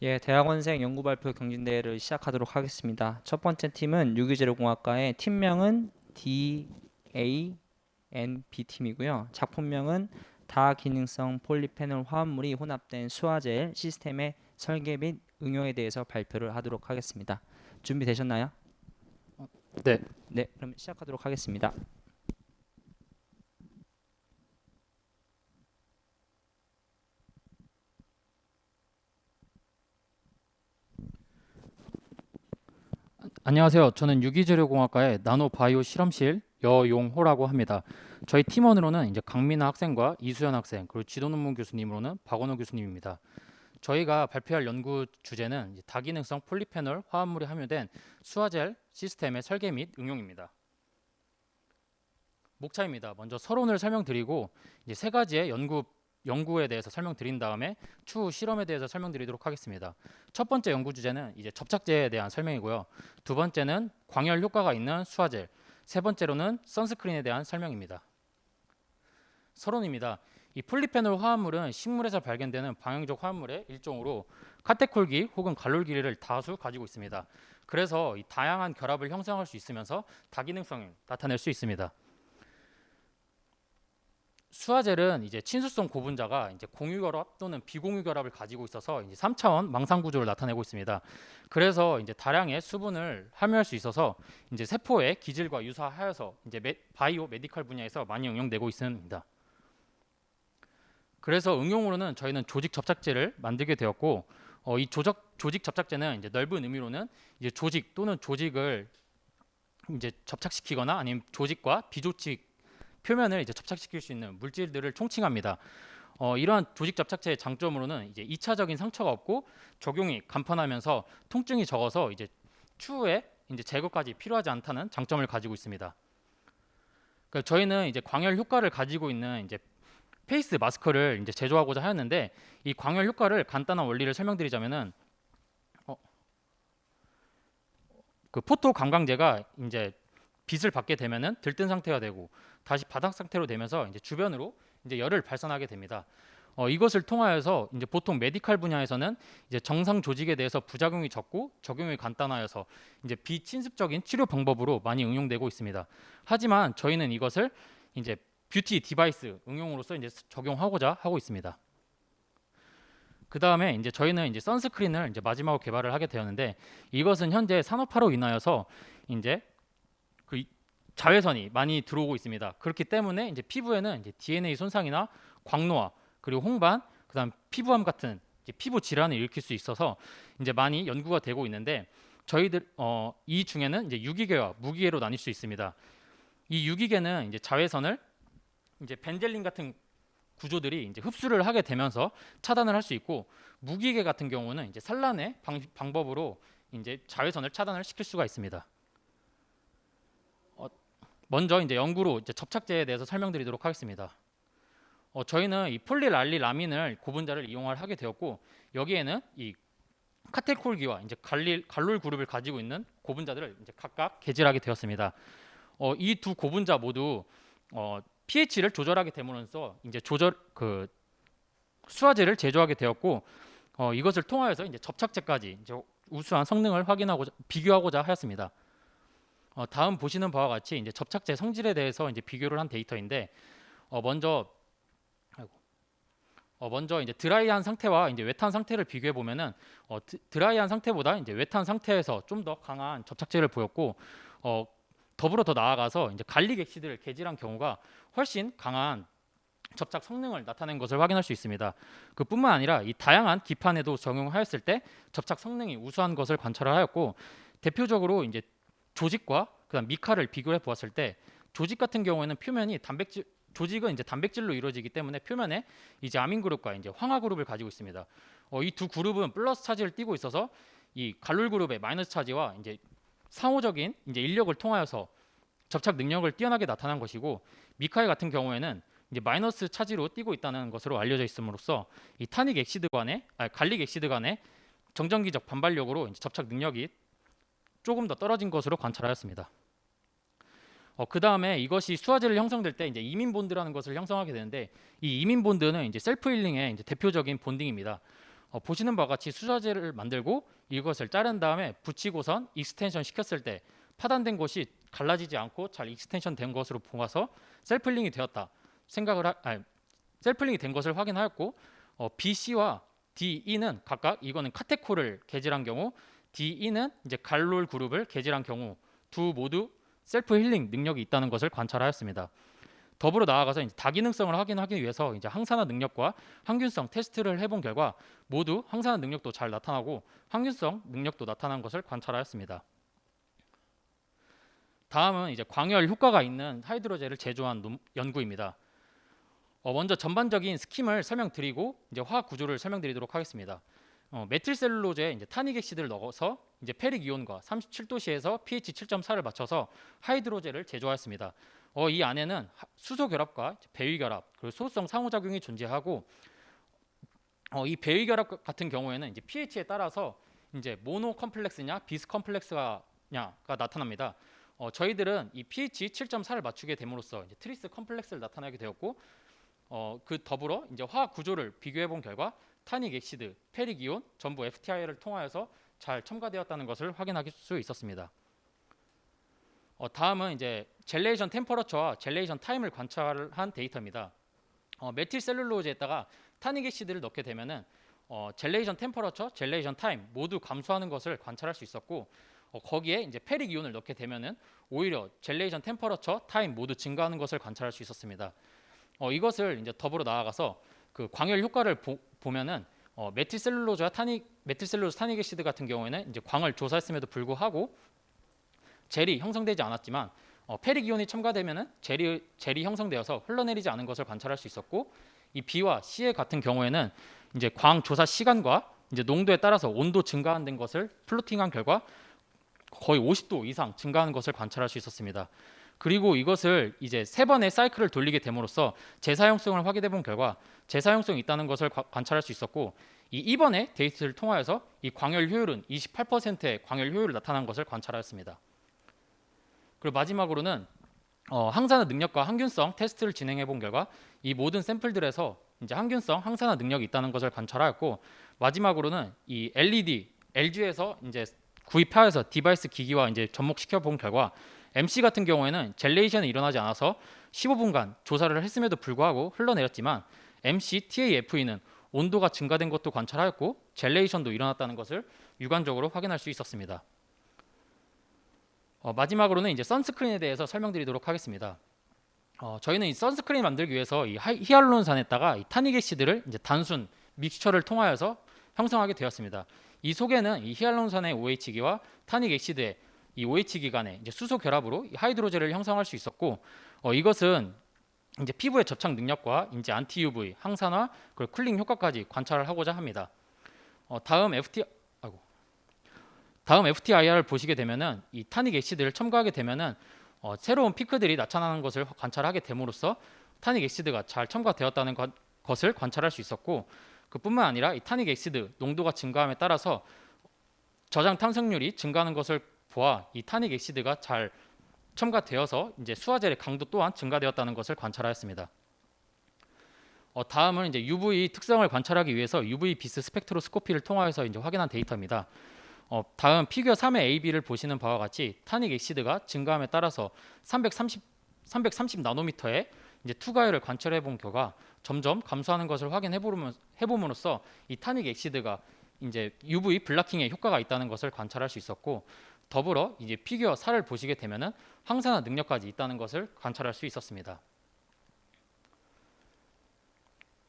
예, 대학원생 연구발표 경진대회를 시작하도록 하겠습니다. 첫 번째 팀은 유기재료공학과의 팀명은 DANB 팀이고요. 작품명은 다기능성 폴리페놀 화합물이 혼합된 수화젤 시스템의 설계 및 응용에 대해서 발표를 하도록 하겠습니다. 준비되셨나요? 네, 네, 그럼 시작하도록 하겠습니다. 안녕하세요. 저는 유기재료공학과의 나노바이오 실험실 여용호라고 합니다. 저희 팀원으로는 이제 강민아 학생과 이수연 학생, 그리고 지도논문 교수님으로는 박원호 교수님입니다. 저희가 발표할 연구 주제는 이제 다기능성 폴리페놀 화합물이 함유된 수화젤 시스템의 설계 및 응용입니다. 목차입니다. 먼저 서론을 설명드리고 이제 세 가지의 연구에 대해서 설명드린 다음에 추후 실험에 대해서 설명드리도록 하겠습니다. 첫 번째 연구 주제는 이제 접착제에 대한 설명이고요. 두 번째는 광열 효과가 있는 수화젤, 세 번째로는 선스크린에 대한 설명입니다. 서론입니다. 이 폴리페놀 화합물은 식물에서 발견되는 방향적 화합물의 일종으로 카테콜기 혹은 갈롤기를 다수 가지고 있습니다. 그래서 이 다양한 결합을 형성할 수 있으면서 다기능성을 나타낼 수 있습니다. 수화젤은 이제 친수성 고분자가 이제 공유결합 또는 비공유결합을 가지고 있어서 이제 3차원 망상 구조를 나타내고 있습니다. 그래서 이제 다량의 수분을 함유할 수 있어서 이제 세포의 기질과 유사하여서 이제 바이오 메디컬 분야에서 많이 응용되고 있습니다. 그래서 응용으로는 저희는 조직 접착제를 만들게 되었고, 이 조직 접착제는 이제 넓은 의미로는 이제 조직 또는 조직을 이제 접착시키거나 아니면 조직과 비조직 표면을 이제 접착시킬 수 있는 물질들을 총칭합니다. 이러한 조직 접착제의 장점으로는 이제 2차적인 상처가 없고 적용이 간편하면서 통증이 적어서 이제 추후에 이제 제거까지 필요하지 않다는 장점을 가지고 있습니다. 그러니까 저희는 이제 광열 효과를 가지고 있는 이제 페이스 마스크를 이제 제조하고자 하였는데, 이 광열 효과를 간단한 원리를 설명드리자면은 그 포토 감광제가 이제 빛을 받게 되면은 들뜬 상태가 되고 다시 바닥 상태로 되면서 이제 주변으로 이제 열을 발산하게 됩니다. 이것을 통하여서 이제 보통 메디칼 분야에서는 이제 정상 조직에 대해서 부작용이 적고 적용이 간단하여서 이제 비친습적인 치료 방법으로 많이 응용되고 있습니다. 하지만 저희는 이것을 이제 뷰티 디바이스 응용으로서 이제 적용하고자 하고 있습니다. 그 다음에 이제 저희는 이제 선스크린을 이제 마지막으로 개발을 하게 되었는데, 이것은 현재 산업화로 인하여서 이제 그 자외선이 많이 들어오고 있습니다. 그렇기 때문에 이제 피부에는 이제 DNA 손상이나 광노화, 그리고 홍반, 그다음 피부암 같은 이제 피부 질환을 일으킬 수 있어서 이제 많이 연구가 되고 있는데, 저희들 이 중에는 이제 유기계와 무기계로 나뉠 수 있습니다. 이 유기계는 이제 자외선을 이제 벤젤린 같은 구조들이 이제 흡수를 하게 되면서 차단을 할 수 있고, 무기계 같은 경우는 이제 산란의 방법으로 이제 자외선을 차단을 시킬 수가 있습니다. 먼저 이제 연구로 이제 접착제에 대해서 설명드리도록 하겠습니다. 저희는 이 폴리랄리라민을 고분자를 이용을 하게 되었고, 여기에는 이 카테콜기와 이제 갈롤 그룹을 가지고 있는 고분자들을 이제 각각 개질하게 되었습니다. 이 두 고분자 모두 pH를 조절하게 됨으로써 이제 수화제를 제조하게 되었고, 이것을 통하여서 이제 접착제까지 이제 우수한 성능을 확인하고자 비교하고자 하였습니다. 다음 보시는 바와 같이 이제 접착제 성질에 대해서 이제 비교를 한 데이터인데, 먼저 먼저 이제 드라이한 상태와 이제 웨트한 상태를 비교해 보면은 드라이한 상태보다 이제 웨트한 상태에서 좀 더 강한 접착제를 보였고, 더불어 더 나아가서 이제 갈릭 액시드를 개질한 경우가 훨씬 강한 접착 성능을 나타낸 것을 확인할 수 있습니다. 그뿐만 아니라 이 다양한 기판에도 적용하였을 때 접착 성능이 우수한 것을 관찰하였고, 대표적으로 이제 조직과 그다음 미카를 비교해 보았을 때, 조직 같은 경우에는 표면이 조직은 이제 단백질로 이루어지기 때문에 표면에 이제 아민 그룹과 이제 황화 그룹을 가지고 있습니다. 이 두 그룹은 플러스 차지를 띠고 있어서 이 갈룰 그룹의 마이너스 차지와 이제 상호적인 이제 인력을 통하여서 접착 능력을 뛰어나게 나타난 것이고, 미카엘 같은 경우에는 이제 마이너스 차지로 띠고 있다는 것으로 알려져 있음으로써 이 갈릭 액시드 간의 정전기적 반발력으로 이제 접착 능력이 조금 더 떨어진 것으로 관찰하였습니다. 그 다음에 이것이 수화제를 형성될 때 이제 이민 본드라는 것을 형성하게 되는데, 이 이민 본드는 이제 셀프 힐링의 이제 대표적인 본딩입니다. 보시는 바와 같이 수자재를 만들고 이것을 자른 다음에 붙이고선 익스텐션 시켰을 때 파단된 곳이 갈라지지 않고 잘 익스텐션 된 것으로 보아서 셀플링이 되었다 셀플링이 된 것을 확인하였고, BC와 DE는 각각 이거는 카테코를 개질한 경우, DE는 이제 갈롤 그룹을 개질한 경우 두 모두 셀프 힐링 능력이 있다는 것을 관찰하였습니다. 더불어 나아가서 이제 다기능성을 확인하기 위해서 이제 항산화 능력과 항균성 테스트를 해본 결과 모두 항산화 능력도 잘 나타나고 항균성 능력도 나타난 것을 관찰하였습니다. 다음은 이제 광열 효과가 있는 하이드로젤을 제조한 연구입니다. 먼저 전반적인 스킴을 설명드리고 이제 화학 구조를 설명드리도록 하겠습니다. 메틸셀룰로제에 이제 타닉 액시드를 넣어서 이제 페릭 이온과 37도씨에서 pH 7.4를 맞춰서 하이드로젤을 제조하였습니다. 이 안에는 수소 결합과 배위 결합 그리고 소수성 상호작용이 존재하고, 이 배위 결합 같은 경우에는 이제 pH에 따라서 이제 모노 컴플렉스냐 비스 컴플렉스냐가 나타납니다. 저희들은 이 pH 7.4를 맞추게 됨으로써 이제 트리스 컴플렉스를 나타나게 되었고, 그 더불어 이제 화학 구조를 비교해 본 결과 타닉 액시드, 페릭 이온 전부 FTI를 통하여서 잘 첨가되었다는 것을 확인할 수 있었습니다. 다음은 이제 젤레이션 템퍼러처와 젤레이션 타임을 관찰한 데이터입니다. 메틸 셀룰로즈에다가 타닉 액시드를 넣게 되면은 젤레이션 템퍼러처, 젤레이션 타임 모두 감소하는 것을 관찰할 수 있었고, 거기에 이제 페릭 이온을 넣게 되면은 오히려 젤레이션 템퍼러처, 타임 모두 증가하는 것을 관찰할 수 있었습니다. 이것을 이제 더불어 나아가서 그 광열 효과를 보면은 메틸셀룰로즈 타닉 액시드 같은 경우에는 이제 광을 조사했음에도 불구하고 젤이 형성되지 않았지만, 페릭 이온이 첨가되면은 젤이 형성되어서 흘러내리지 않은 것을 관찰할 수 있었고, 이 B와 C의 같은 경우에는 이제 광 조사 시간과 이제 농도에 따라서 온도 증가한 것을 플로팅한 결과 거의 50도 이상 증가하는 것을 관찰할 수 있었습니다. 그리고 이것을 이제 세 번의 사이클을 돌리게 됨으로써 재사용성을 확인해 본 결과 재사용성이 있다는 것을 관찰할 수 있었고, 이 2번의 데이터를 통하여서 이 광열 효율은 28%의 광열 효율을 나타난 것을 관찰하였습니다. 그리고 마지막으로는 항산화 능력과 항균성 테스트를 진행해 본 결과 이 모든 샘플들에서 이제 항균성, 항산화 능력이 있다는 것을 관찰하였고, 마지막으로는 이 LED, LG에서 이제 구입하여서 디바이스 기기와 이제 접목시켜 본 결과 MC 같은 경우에는 젤레이션이 일어나지 않아서 15분간 조사를 했음에도 불구하고 흘러내렸지만, MC TAFE는 온도가 증가된 것도 관찰하였고 젤레이션도 일어났다는 것을 육안적으로 확인할 수 있었습니다. 마지막으로는 이제 선스크린에 대해서 설명드리도록 하겠습니다. 저희는 이 선스크린 만들기 위해서 이 히알루론산에다가 이 타닉 액시드를 이제 단순 믹스처를 통하여서 형성하게 되었습니다. 이 속에는 이 히알루론산의 OH기와 타닉 액시드의 이 OH기 간의 이제 수소 결합으로 이 하이드로젤을 형성할 수 있었고, 이것은 이제 피부의 접착 능력과 이제 안티 UV, 항산화, 그리고 쿨링 효과까지 관찰을 하고자 합니다. 다음 FTIR을 보시게 되면은 이 타닉 액시드를 첨가하게 되면은 새로운 피크들이 나타나는 것을 관찰하게 됨으로써 타닉 액시드가 잘 첨가되었다는 것을 관찰할 수 있었고, 그뿐만 아니라 이 타닉 액시드 농도가 증가함에 따라서 저장 탐색률이 증가하는 것을 보아 이 타닉 액시드가 잘 첨가되어서 이제 수화젤의 강도 또한 증가되었다는 것을 관찰하였습니다. 다음은 이제 UV 특성을 관찰하기 위해서 UV 비스 스펙트로스코피를 통하여서 이제 확인한 데이터입니다. 다음 피규어 3의 AB를 보시는 바와 같이 타닉 액시드가 증가함에 따라서 330 나노미터의 이제 투과율을 관찰해 본 결과 점점 감소하는 것을 확인해 봄으로써 이 타닉 액시드가 이제 UV 블라킹에 효과가 있다는 것을 관찰할 수 있었고, 더불어 이제 피규어 4를 보시게 되면은 항산화 능력까지 있다는 것을 관찰할 수 있었습니다.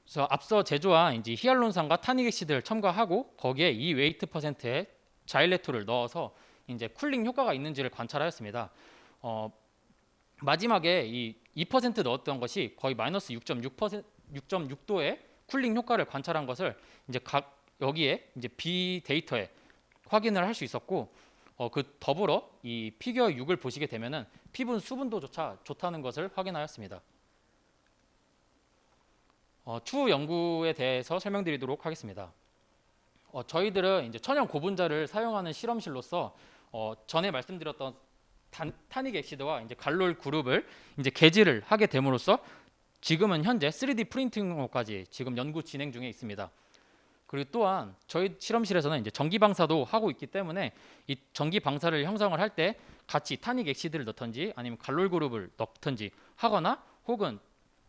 그래서 앞서 제조한 이제 히알론산과 타닉 액시드를 첨가하고 거기에 이 웨이트 퍼센트의 자일레토를 넣어서 이제 쿨링 효과가 있는지를 관찰하였습니다. 마지막에 이 2% 넣었던 것이 거의 마이너스 6.6도의 쿨링 효과를 관찰한 것을 이제 여기에 이제 B 데이터에 확인을 할 수 있었고, 그 더불어 이 피규어 6을 보시게 되면은 피부 수분도조차 좋다는 것을 확인하였습니다. 추후 연구에 대해서 설명드리도록 하겠습니다. 저희들은 이제 천연 고분자를 사용하는 실험실로서 전에 말씀드렸던 타닉 액시드와 이제 갈롤 그룹을 이제 개질을 하게 됨으로써 지금은 현재 3D 프린팅으로까지 지금 연구 진행 중에 있습니다. 그리고 또한 저희 실험실에서는 이제 전기 방사도 하고 있기 때문에 이 전기 방사를 형성을 할 때 같이 타닉 엑시드를 넣던지 아니면 갈롤 그룹을 넣던지 하거나 혹은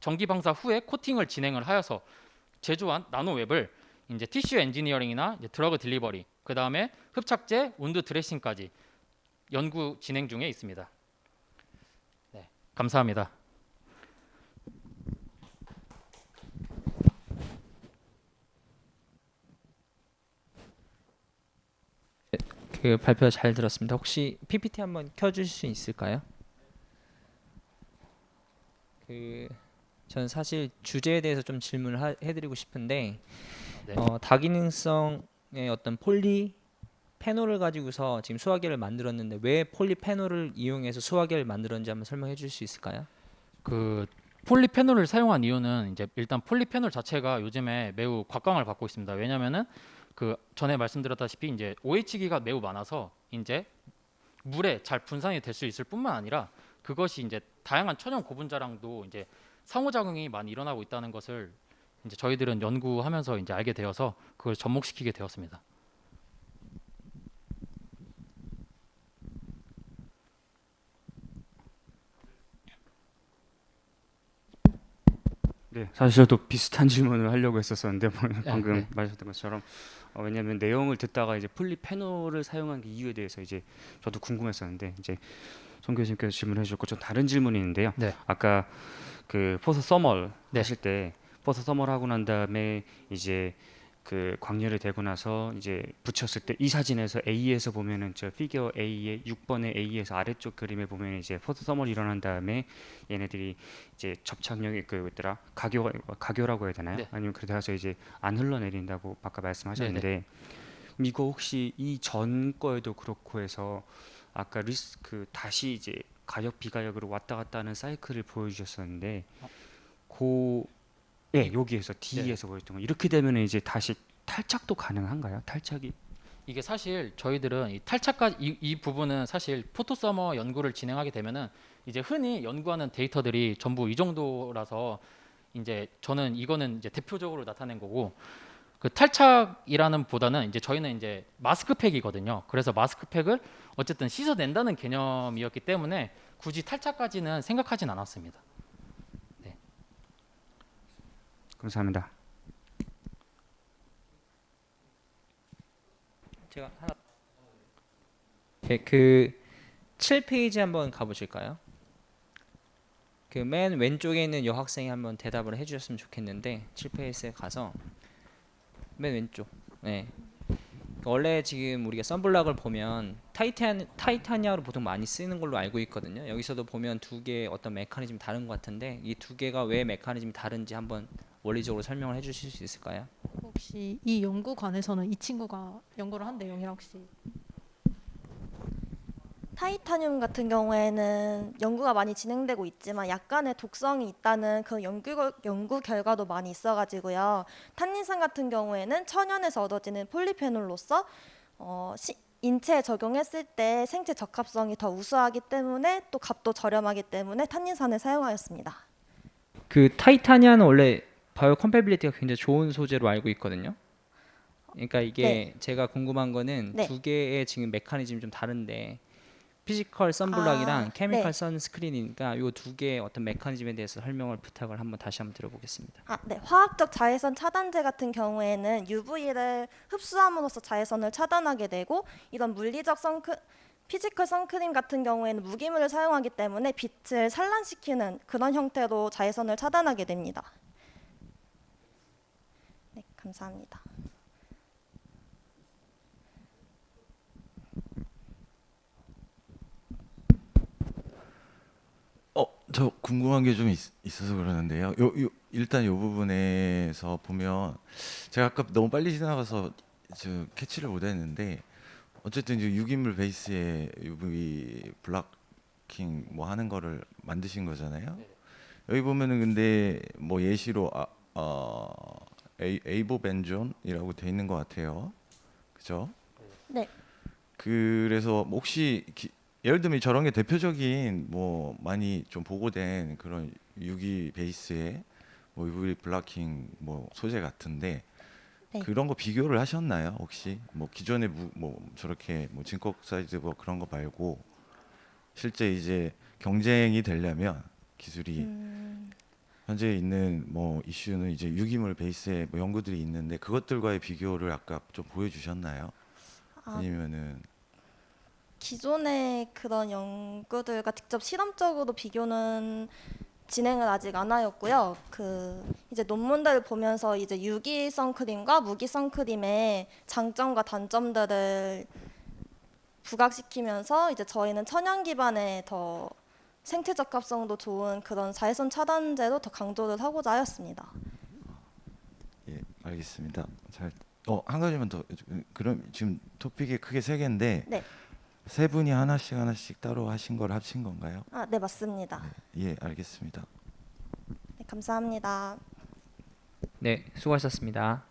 전기 방사 후에 코팅을 진행을 하여서 제조한 나노웹을 이제 티슈 엔지니어링이나 이제 드러그 딜리버리, 그 다음에 흡착제, 온도 드레싱까지 연구 진행 중에 있습니다. 네, 감사합니다. 그 발표 잘 들었습니다. 혹시 PPT 한번 켜주실 수 있을까요? 그 저는 사실 주제에 대해서 좀 질문을 해드리고 싶은데 네. 다기능성의 어떤 폴리 페놀을 가지고서 지금 수화기를 만들었는데 왜 폴리페놀을 이용해서 수화기를 만들었는지 한번 설명해 주실 수 있을까요? 그 폴리페놀을 사용한 이유는 이제 일단 폴리페놀 자체가 요즘에 매우 곽광을 받고 있습니다. 왜냐면은 그 전에 말씀드렸다시피 이제 OH기가 매우 많아서 이제 물에 잘 분산이 될 수 있을 뿐만 아니라 그것이 이제 다양한 천연 고분자랑도 이제 상호작용이 많이 일어나고 있다는 것을 이제 저희들은 연구하면서 이제 알게 되어서 그걸 접목시키게 되었습니다. 네, 사실 저도 비슷한 질문을 하려고 했었었는데 방금 네. 말하셨던 것처럼 왜냐하면 내용을 듣다가 이제 폴리페놀을 사용한 그 이유에 대해서 이제 저도 궁금했었는데 이제 송 교수님께서 질문해 주셨고 좀 다른 질문이 있는데요. 네. 아까 그 포서 서멀 네. 하실 때 포서 서멀 하고 난 다음에 이제 그 광열이 되고 나서 이제 붙였을 때 이 사진에서 A에서 보면은 저 피겨 A의 6번의 A에서 아래쪽 그림에 보면 이제 포서 서멀이 일어난 다음에 얘네들이 이제 접착력이 그 있더라 가교라고 해야 되나요? 네. 아니면 그래서 이제 안 흘러내린다고 아까 네. 네. 말씀하셨는데 이거 혹시 이 전 거에도 그렇고 해서 아까 리스크 다시 이제 가역 비가역으로 왔다 갔다 하는 사이클을 보여주셨었는데 고 예, 여기에서 네. D에서 보였던 거 이렇게 되면 이제 다시 탈착도 가능한가요? 탈착이 이게 사실 저희들은 이 탈착까지 이 부분은 사실 포토서머 연구를 진행하게 되면은 이제 흔히 연구하는 데이터들이 전부 이 정도라서 이제 저는 이거는 이제 대표적으로 나타낸 거고 그 탈착이라는 보다는 이제 저희는 이제 마스크팩이거든요. 그래서 마스크팩을 어쨌든 씻어낸다는 개념이었기 때문에 굳이 탈착까지는 생각하진 않았습니다. 네. 감사합니다. 제가 하나 그 7페이지 한번 가보실까요? 그 맨 왼쪽에 있는 여학생이 한번 대답을 해주셨으면 좋겠는데 7페이지에 가서 맨 왼쪽. 네. 원래 지금 우리가 선블락을 보면 타이타니아로 보통 많이 쓰는 걸로 알고 있거든요. 여기서도 보면 두 개의 어떤 메커니즘이 다른 것 같은데 이 두 개가 왜 메커니즘이 다른지 한번 원리적으로 설명을 해주실 수 있을까요? 혹시 이 연구관에서는 이 친구가 연구를 한 내용이랑 혹시 타이타늄 같은 경우에는 연구가 많이 진행되고 있지만 약간의 독성이 있다는 그 연구 결과도 많이 있어가지고요. 탄닌산 같은 경우에는 천연에서 얻어지는 폴리페놀로서 인체에 적용했을 때 생체 적합성이 더 우수하기 때문에 또 값도 저렴하기 때문에 탄닌산을 사용하였습니다. 그 타이타니아는 원래 바이오 컴패빌리티가 굉장히 좋은 소재로 알고 있거든요. 그러니까 네, 이게 제가 궁금한 거는 네. 두 개의 지금 메커니즘이 좀 다른데 피지컬 선블락이랑 케미컬 네. 선스크린이니까 이 두 개의 어떤 메커니즘에 대해서 설명을 부탁을 다시 한번 들어보겠습니다. 네. 화학적 자외선 차단제 같은 경우에는 UV를 흡수함으로써 자외선을 차단하게 되고 이런 피지컬 선크림 같은 경우에는 무기물을 사용하기 때문에 빛을 산란시키는 그런 형태로 자외선을 차단하게 됩니다. 네, 감사합니다. 저 궁금한 게 좀 있어서 그러는데요. 일단 요 부분에서 보면 제가 아까 너무 빨리 지나가서 캐치를 못했는데 어쨌든 이제 유기물 베이스에 UV 블락킹 뭐 하는 거를 만드신 거잖아요. 여기 보면은 근데 뭐 예시로 에이보벤존이라고 돼 있는 것 같아요. 그죠? 네. 그래서 뭐 혹시 예를 들면 저런 게 대표적인 뭐 많이 좀 보고된 그런 유기 베이스의 뭐 UV 블라킹 뭐 소재 같은데 네. 그런 거 비교를 하셨나요? 혹시 뭐 기존에 뭐 저렇게 뭐 진콕 사이즈 뭐 그런 거 말고 실제 이제 경쟁이 되려면 기술이 현재 있는 뭐 이슈는 이제 유기물 베이스의 뭐 연구들이 있는데 그것들과의 비교를 아까 좀 보여주셨나요? 아, 아니면은 기존의 그런 연구들과 직접 실험적으로 비교는 진행을 아직 안 하였고요. 그 이제 논문들을 보면서 이제 유기 선크림과 무기 선크림의 장점과 단점들을 부각시키면서 이제 저희는 천연 기반의 더 생태 적합성도 좋은 그런 자외선 차단제로 더 강조를 하고자 하였습니다. 예, 알겠습니다. 한 가지만 더 그럼 지금 토픽이 크게 세 개인데 네. 세 분이 하나씩 따로 하신 걸 합친 건가요? 아, 네, 맞습니다. 예, 알겠습니다. 네, 감사합니다. 네, 수고하셨습니다.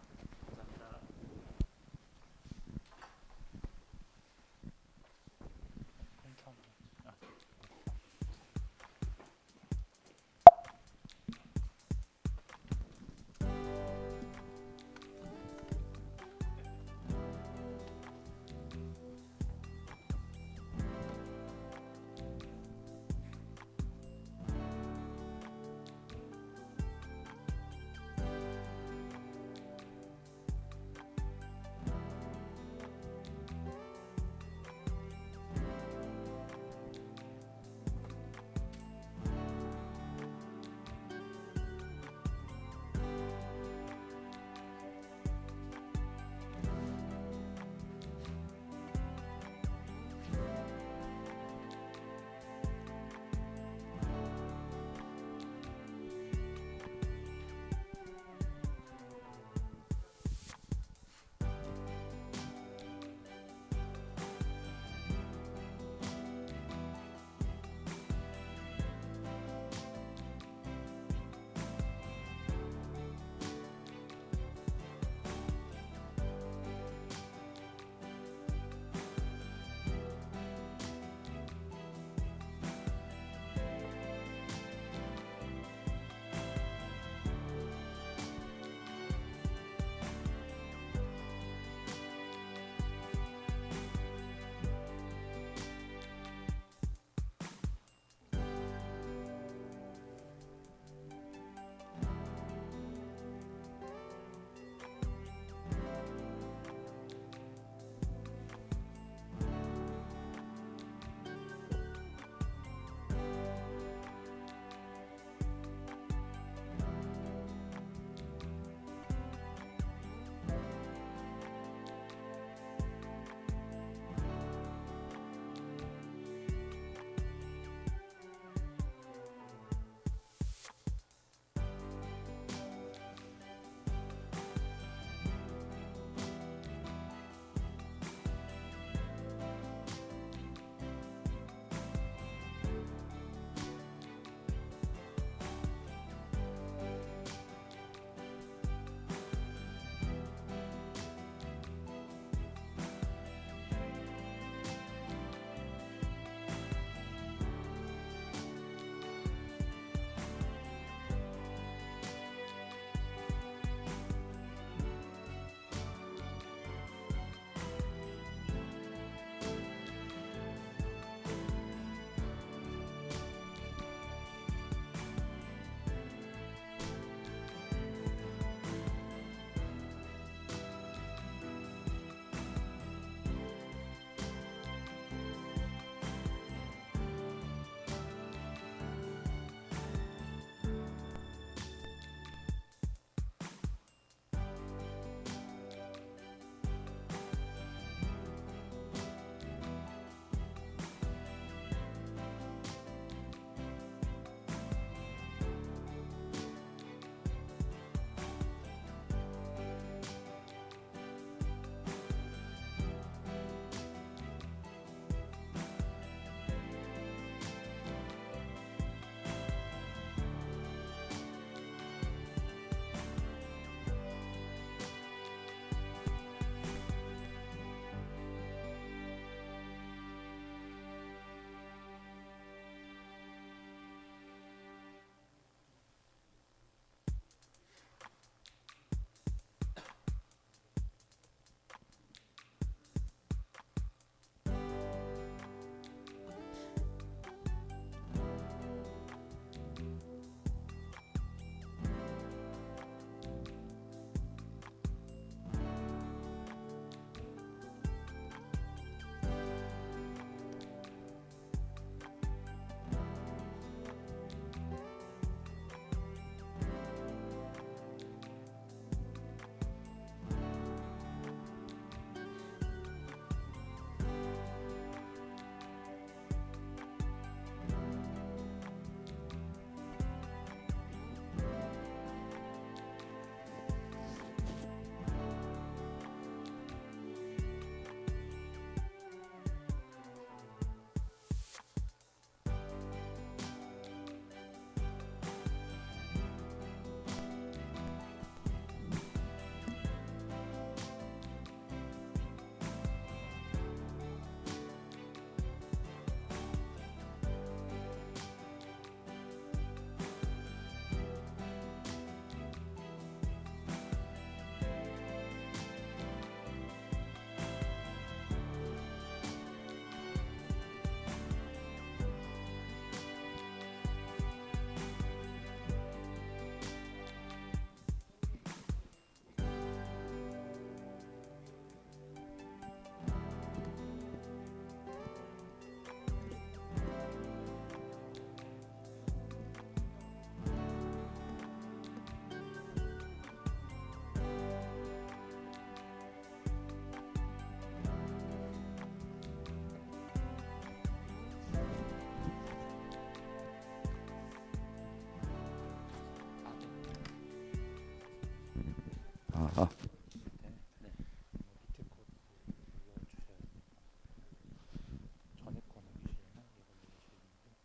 아.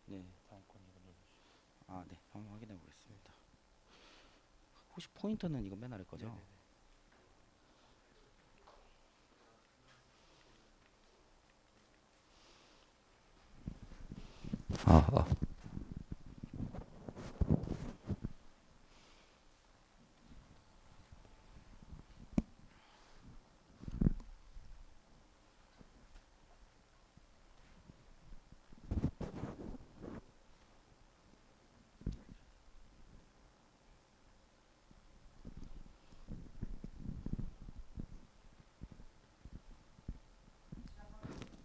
네. 아, 네. 한번 확인해 보겠습니다. 혹시 포인터는 이거 맨 아래 거죠? 아, 아.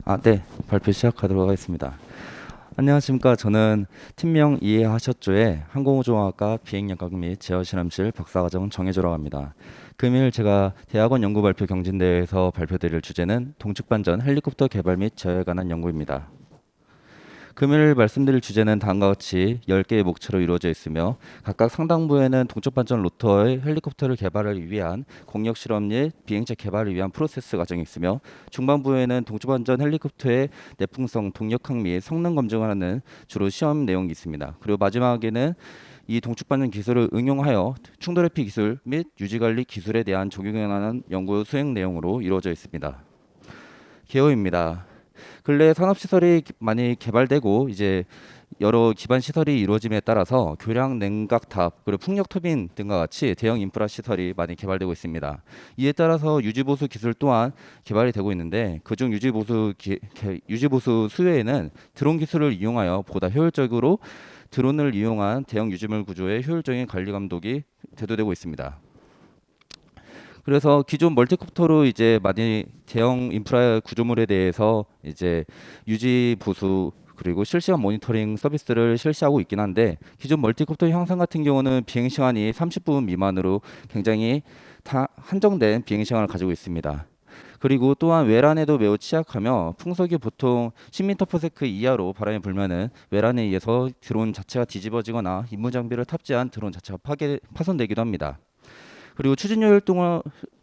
아, 네. 발표 시작하도록 하겠습니다. 안녕하십니까. 저는 팀명 이해하셨죠의 항공우주공학과 비행연각 및 제어실험실 박사과정 정혜조라고 합니다. 금일 제가 대학원 연구 발표 경진대회에서 발표드릴 주제는 동측반전 헬리콥터 개발 및 제어에 관한 연구입니다. 금일 말씀드릴 주제는 다음과 같이 10개의 목차로 이루어져 있으며 각각 상당부에는 동쪽반전 로터의 헬리콥터를 개발하기 위한 공력 실험 및 비행체 개발을 위한 프로세스 과정이 있으며 중반부에는 동쪽반전 헬리콥터의 내풍성, 동력학 및 성능 검증을 하는 주로 시험 내용이 있습니다. 그리고 마지막에는 이 동축반전 기술을 응용하여 충돌 회피 기술 및 유지관리 기술에 대한 적용에 관한 연구 수행 내용으로 이루어져 있습니다. 개요입니다. 근래 산업시설이 많이 개발되고 이제 여러 기반 시설이 이루어짐에 따라서 교량 냉각탑 그리고 풍력 터빈 등과 같이 대형 인프라 시설이 많이 개발되고 있습니다. 이에 따라서 유지보수 기술 또한 개발이 되고 있는데 그중 유지보수 수요에는 드론 기술을 이용하여 보다 효율적으로 드론을 이용한 대형 유지물 구조의 효율적인 관리 감독이 대두되고 있습니다. 그래서 기존 멀티콥터로 이제 많이 대형 인프라 구조물에 대해서 이제 유지 보수 그리고 실시간 모니터링 서비스를 실시하고 있긴 한데 기존 멀티콥터 형상 같은 경우는 비행 시간이 30분 미만으로 굉장히 한정된 비행 시간을 가지고 있습니다. 그리고 또한 외란에도 매우 취약하며 풍속이 보통 10m/s 이하로 바람이 불면은 외란에 의해서 드론 자체가 뒤집어지거나 임무 장비를 탑재한 드론 자체가 파손되기도 합니다. 그리고 추진 효율 또한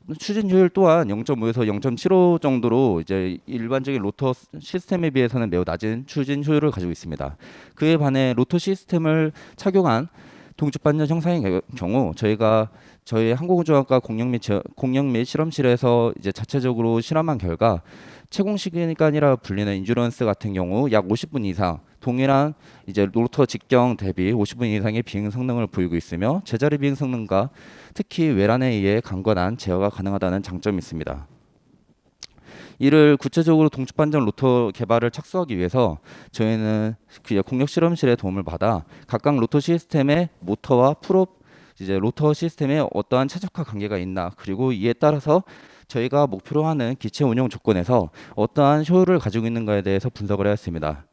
0.5에서 0.75 정도로 이제 일반적인 로터 시스템에 비해서는 매우 낮은 추진 효율을 가지고 있습니다. 그에 반해 로터 시스템을 착용한 동축반전 형상의 경우 저희가 저희 항공우주학과 공력 및 실험실에서 이제 자체적으로 실험한 결과 채공 시간이라 불리는 인주런스 같은 경우 약 50분 이상 동일한 이제 로터 직경 대비 50분 이상의 비행 성능을 보이고 있으며 제자리 비행 성능과 특히 외란에 의해 강건한 제어가 가능하다는 장점이 있습니다. 이를 구체적으로 동축반전 로터 개발을 착수하기 위해서 저희는 공력 실험실의 도움을 받아 각각 로터 시스템의 모터와 풀업 이제 로터 시스템에 어떠한 최적화 관계가 있나 그리고 이에 따라서 저희가 목표로 하는 기체 운영 조건에서 어떠한 효율을 가지고 있는가에 대해서 분석을 하였습니다.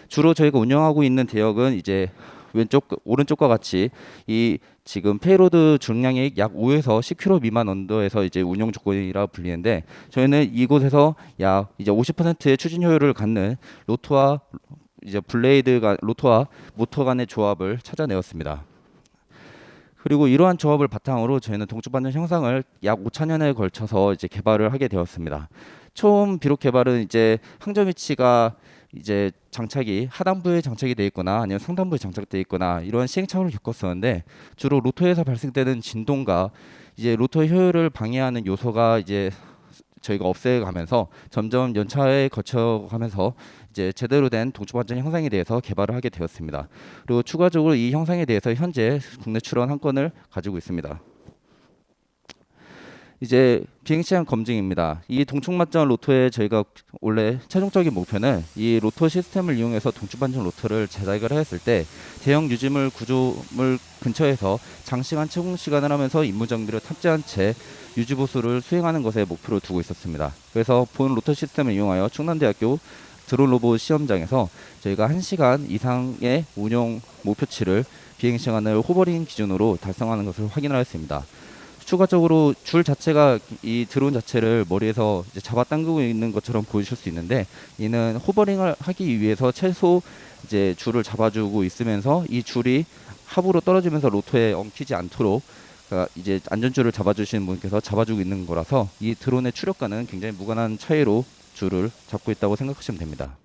주로 저희가 운영하고 있는 대역은 이제 오른쪽과 같이 이 지금 페이로드 중량이 약 5에서 10kg 미만 언더에서 이제 운영 조건이라 불리는데 저희는 이곳에서 약 이제 50%의 추진 효율을 갖는 로터와 이제 로터와 모터 간의 조합을 찾아내었습니다. 그리고 이러한 조합을 바탕으로 저희는 동축반전 형상을 약 5,000년에 걸쳐서 이제 개발을 하게 되었습니다. 처음 비록 개발은 이제 항점 위치가 이제 장착이 하단부에 장착이 돼 있거나 아니면 상단부에 장착돼 있거나 이러한 시행착오를 겪었었는데 주로 로터에서 발생되는 진동과 이제 로터 효율을 방해하는 요소가 이제 저희가 없애가면서 점점 연차에 거쳐가면서 이제 제대로 된 동축반전 형상에 대해서 개발을 하게 되었습니다. 그리고 추가적으로 이 형상에 대해서 현재 국내 출원 한 건을 가지고 있습니다. 이제 비행 시간 검증입니다. 이 동축반전 로터의 저희가 원래 최종적인 목표는 이 로터 시스템을 이용해서 동축반전 로터를 제작을 했을 때 대형 유지물 구조물 근처에서 장시간 채공 시간을 하면서 임무 장비를 탑재한 채 유지 보수를 수행하는 것에 목표로 두고 있었습니다. 그래서 본 로터 시스템을 이용하여 충남대학교 드론 로봇 시험장에서 저희가 1시간 이상의 운용 목표치를 비행 시간을 호버링 기준으로 달성하는 것을 확인하였습니다. 추가적으로 줄 자체가 이 드론 자체를 머리에서 이제 잡아당기고 있는 것처럼 보이실 수 있는데 이는 호버링을 하기 위해서 최소 이제 줄을 잡아주고 있으면서 이 줄이 하부로 떨어지면서 로터에 엉키지 않도록 이제 안전줄을 잡아주시는 분께서 잡아주고 있는 거라서 이 드론의 추력과는 굉장히 무관한 차이로 줄을 잡고 있다고 생각하시면 됩니다.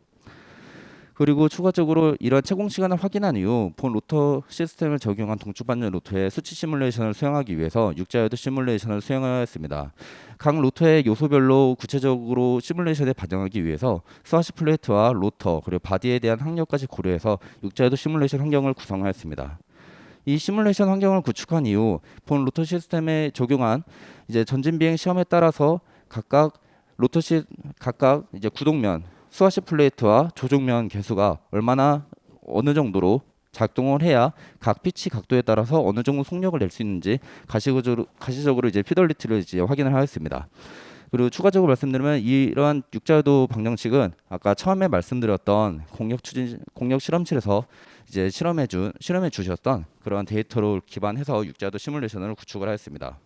그리고 추가적으로 이러한 채공 시간을 확인한 이후 본 로터 시스템을 적용한 동축 반전 로터의 수치 시뮬레이션을 수행하기 위해서 육자여도 시뮬레이션을 수행하였습니다. 각 로터의 요소별로 구체적으로 시뮬레이션에 반영하기 위해서 스와시 플레이트와 로터 그리고 바디에 대한 항력까지 고려해서 육자여도 시뮬레이션 환경을 구성하였습니다. 이 시뮬레이션 환경을 구축한 이후 본 로터 시스템에 적용한 이제 전진 비행 시험에 따라서 각각 각각 이제 구동면 스와시 플레이트와 조종면 개수가 얼마나 어느 정도로 작동을 해야 각 피치 각도에 따라서 어느 정도 속력을 낼 수 있는지 가시적으로 이제 피더리티를 이제 확인을 하였습니다. 그리고 추가적으로 말씀드리면 이러한 육자여도 방정식은 아까 처음에 말씀드렸던 공력 실험실에서 이제 실험해 주셨던 그러한 데이터로 기반해서 육자여도 시뮬레이션을 구축을 하였습니다.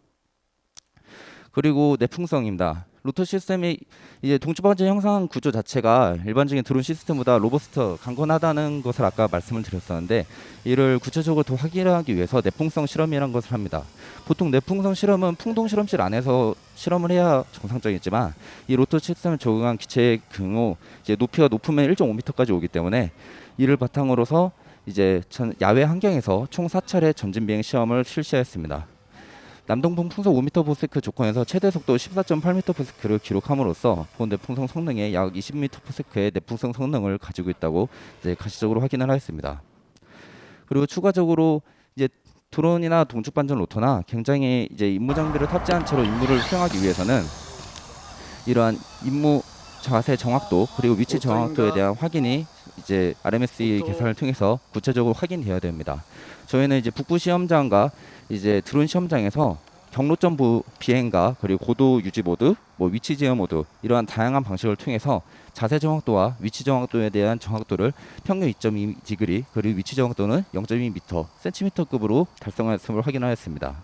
그리고 내풍성입니다. 로터 시스템이 이제 동축 반전 형상 구조 자체가 일반적인 드론 시스템보다 로버스트 강건하다는 것을 아까 말씀을 드렸었는데 이를 구체적으로 더 확인하기 위해서 내풍성 실험이라는 것을 합니다. 보통 내풍성 실험은 풍동 실험실 안에서 실험을 해야 정상적이지만 이 로터 시스템을 적용한 기체의 경우 이제 높이가 높으면 1.5m까지 오기 때문에 이를 바탕으로서 이제 야외 환경에서 총 4차례 전진 비행 시험을 실시했습니다. 남동풍 풍속 5m/s 조건에서 최대 속도 14.8m/s를 기록함으로써 본 내풍성 성능의 약 20m/s의 내풍성 성능을 가지고 있다고 이제 가시적으로 확인을 하였습니다. 그리고 추가적으로 이제 드론이나 동축 반전 로터나 굉장히 이제 임무 장비를 탑재한 채로 임무를 수행하기 위해서는 이러한 임무 자세 정확도 그리고 위치 정확도에 대한 확인이 이제 RMSE 계산을 통해서 구체적으로 확인되어야 됩니다. 저희는 이제 북부 시험장과 이제 드론 시험장에서 경로점 비행과 그리고 고도 유지 모드, 위치 제어 모드 이러한 다양한 방식을 통해서 자세 정확도와 위치 정확도에 대한 정확도를 평균 2.2디그리 그리고 위치 정확도는 0.2m, cm급으로 달성했음을 확인하였습니다.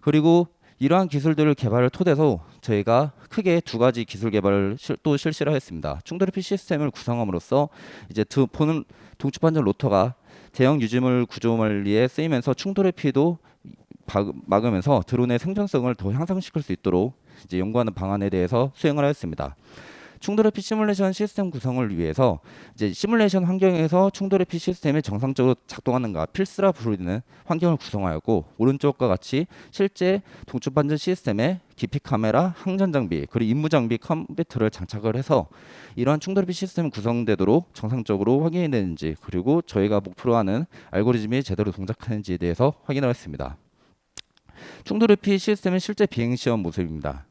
그리고 이러한 기술들을 개발을 토대로 저희가 크게 두 가지 기술 개발을 또 실시를 하였습니다. 충돌회피 시스템을 구성함으로써 이제 보는 동축 반전 로터가 대형 유지물 구조관리에 쓰이면서 충돌회피도 막으면서 드론의 생존성을 더 향상시킬 수 있도록 이제 연구하는 방안에 대해서 수행을 하였습니다. 충돌회피 시뮬레이션 시스템 구성을 위해서 이제 시뮬레이션 환경에서 충돌회피 시스템이 정상적으로 작동하는가 필수라 부르는 환경을 구성하였고 오른쪽과 같이 실제 동축 반전 시스템에 기피 카메라, 항전 장비 그리고 임무 장비 컴퓨터를 장착을 해서 이러한 충돌회피 시스템이 구성되도록 정상적으로 확인이 되는지 그리고 저희가 목표로 하는 알고리즘이 제대로 동작하는지에 대해서 확인하였습니다. 충돌회피 시스템의 실제 비행 시험 모습입니다.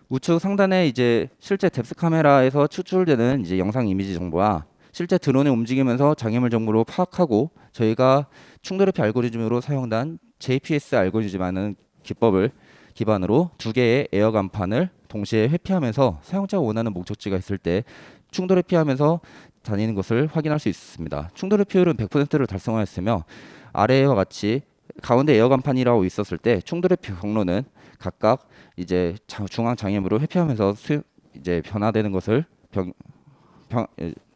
우측 상단에 이제 실제 뎁스 카메라에서 추출되는 이제 영상 이미지 정보와 실제 드론이 움직이면서 장애물 정보를 파악하고 저희가 충돌회피 알고리즘으로 사용한 JPS 알고리즘이라는 기법을 기반으로 두 개의 에어 간판을 동시에 회피하면서 사용자가 원하는 목적지가 있을 때 충돌회피하면서 다니는 것을 확인할 수 있습니다. 충돌회피율은 100%를 달성하였으며 아래와 같이 가운데 에어 간판이라고 있었을 때 충돌회피 경로는 각각 이제 중앙 장애물을 회피하면서 이제 변화되는 것을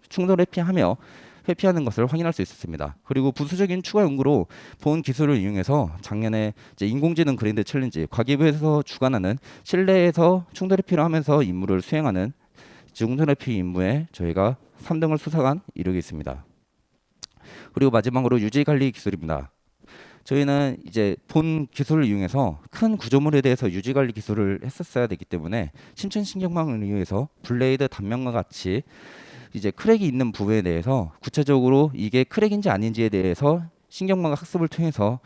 충돌 회피하는 것을 확인할 수 있었습니다. 그리고 부수적인 추가 연구로 본 기술을 이용해서 작년에 이제 인공지능 그랜드 챌린지 과기부에서 주관하는 실내에서 충돌 회피를 하면서 임무를 수행하는 충돌 회피 임무에 저희가 3등을 수상한 이력이 있습니다. 그리고 마지막으로 유지 관리 기술입니다. 저희는 이제 본 기술을 이용해서 큰 구조물에 대해서 유지 관리 기술을 했었어야 되기 때문에 심층 신경망을 이용해서 블레이드 단면과 같이 이제 크랙이 있는 부분에 대해서 구체적으로 이게 크랙인지 아닌지에 대해서 신경망 학습을 통해서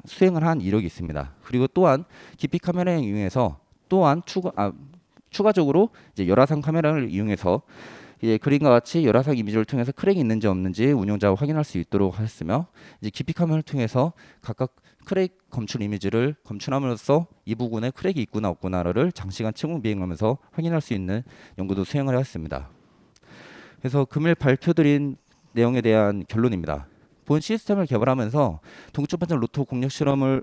수행을 한 이력이 있습니다. 그리고 또한 깊이 카메라를 이용해서 또한 추가적으로 이제 열화상 카메라를 이용해서 이제 그림과 같이 열화상 이미지를 통해서 크랙이 있는지 없는지 운영자가 확인할 수 있도록 하였으며 이제 깊이 카메라를 통해서 각각 크랙 검출 이미지를 검출함으로써 이 부분에 크랙이 있구나 없구나를 장시간 채공 비행하면서 확인할 수 있는 연구도 수행을 하였습니다. 그래서 금일 발표드린 내용에 대한 결론입니다. 본 시스템을 개발하면서 동축 반전 로터 공력 실험을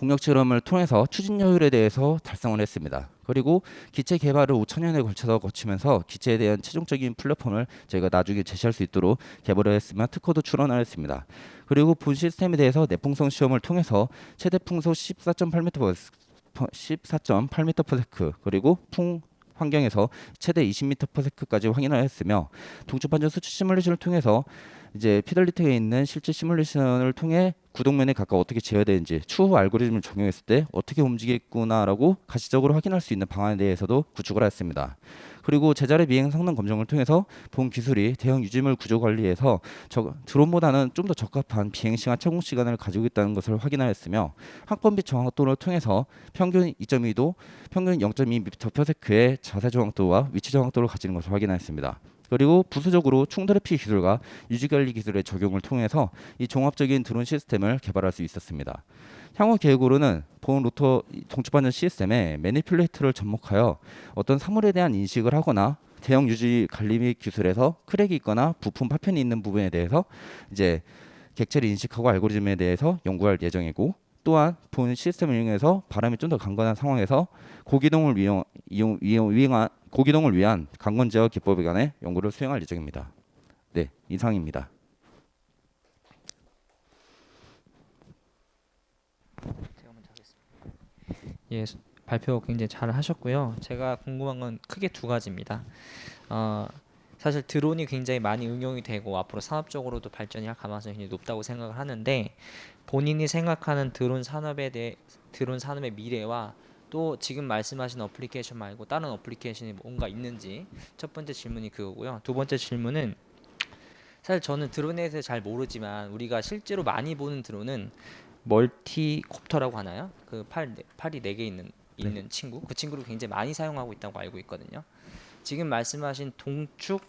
공력 실험을 통해서 추진효율에 대해서 달성을 했습니다. 그리고 기체 개발을 5천년에 걸쳐서 거치면서 기체에 대한 최종적인 플랫폼을 저희가 나중에 제시할 수 있도록 개발을 했으며 특허도 출원을 했습니다. 그리고 본 시스템에 대해서 내풍성 시험을 통해서 최대 풍속 14.8m/s 그리고 풍 환경에서 최대 20m/s까지 확인을 했으며 동축반전 수치 시뮬레이션을 통해서 이제 피델리티에 있는 실제 시뮬레이션을 통해 구동면에 각각 어떻게 제어되는지 추후 알고리즘을 적용했을 때 어떻게 움직이겠구나라고 가시적으로 확인할 수 있는 방안에 대해서도 구축을 했습니다. 그리고 제자리 비행 성능 검증을 통해서 본 기술이 대형 유지물 구조 관리에서 드론보다는 좀 더 적합한 비행 시간 착공 시간을 가지고 있다는 것을 확인하였으며 항법비 정확도를 통해서 평균 2.2도, 평균 0.2m/s의 자세 정확도와 위치 정확도를 가지는 것을 확인하였습니다. 그리고 부수적으로 충돌회피 기술과 유지관리 기술의 적용을 통해서 이 종합적인 드론 시스템을 개발할 수 있었습니다. 향후 계획으로는 본 로터 동축반전 시스템에 매니플레이터를 접목하여 어떤 사물에 대한 인식을 하거나 대형 유지 관리 및 기술에서 크랙이 있거나 부품 파편이 있는 부분에 대해서 이제 객체를 인식하고 알고리즘에 대해서 연구할 예정이고, 또한 본 시스템을 이용해서 바람이 좀 더 강건한 상황에서 고기동을 위한 강건 제어 기법에 관해 연구를 수행할 예정입니다. 네, 이상입니다. 예, 발표 굉장히 잘 하셨고요. 제가 궁금한 건 크게 두 가지입니다. 사실 드론이 굉장히 많이 응용이 되고 앞으로 산업적으로도 발전이 할 가능성이 굉장히 높다고 생각을 하는데, 본인이 생각하는 드론 산업의 미래와 또 지금 말씀하신 어플리케이션 말고 다른 어플리케이션이 뭔가 있는지, 첫 번째 질문이 그거고요. 두 번째 질문은, 사실 저는 드론에 대해서 잘 모르지만 우리가 실제로 많이 보는 드론은 멀티콥터라고 하나요? 그 팔이 네 개 있는 친구, 그 친구를 굉장히 많이 사용하고 있다고 알고 있거든요. 지금 말씀하신 동축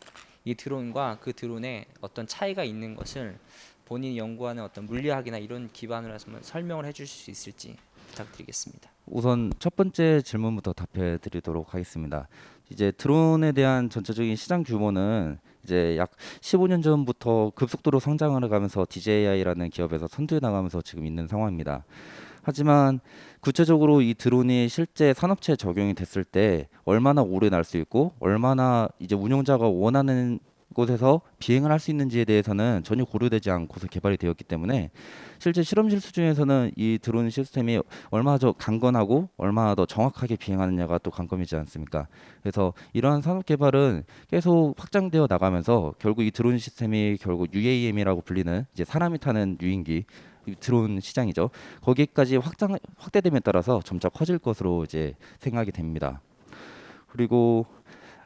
이 드론과 그 드론에 어떤 차이가 있는 것을 본인이 연구하는 어떤 물리학이나 이런 기반으로 해서 한번 설명을 해주실 수 있을지 부탁드리겠습니다. 우선 첫 번째 질문부터 답해 드리도록 하겠습니다. 이제 드론에 대한 전체적인 시장 규모는 이제 약 15년 전부터 급속도로 성장을 해가면서 DJI라는 기업에서 선두에 나가면서 지금 있는 상황입니다. 하지만 구체적으로 이 드론이 실제 산업체에 적용이 됐을 때 얼마나 오래 날 수 있고 얼마나 이제 운용자가 원하는 곳에서 비행을 할 수 있는지에 대해서는 전혀 고려되지 않고서 개발이 되었기 때문에 실제 실험실 수준에서는 이 드론 시스템이 얼마나 더 강건하고 얼마나 더 정확하게 비행하느냐가 또 관건이지 않습니까? 그래서 이러한 산업 개발은 계속 확장되어 나가면서 결국 이 드론 시스템이 결국 UAM이라고 불리는 이제 사람이 타는 유인기 드론 시장이죠. 거기까지 확대됨에 따라서 점차 커질 것으로 이제 생각이 됩니다. 그리고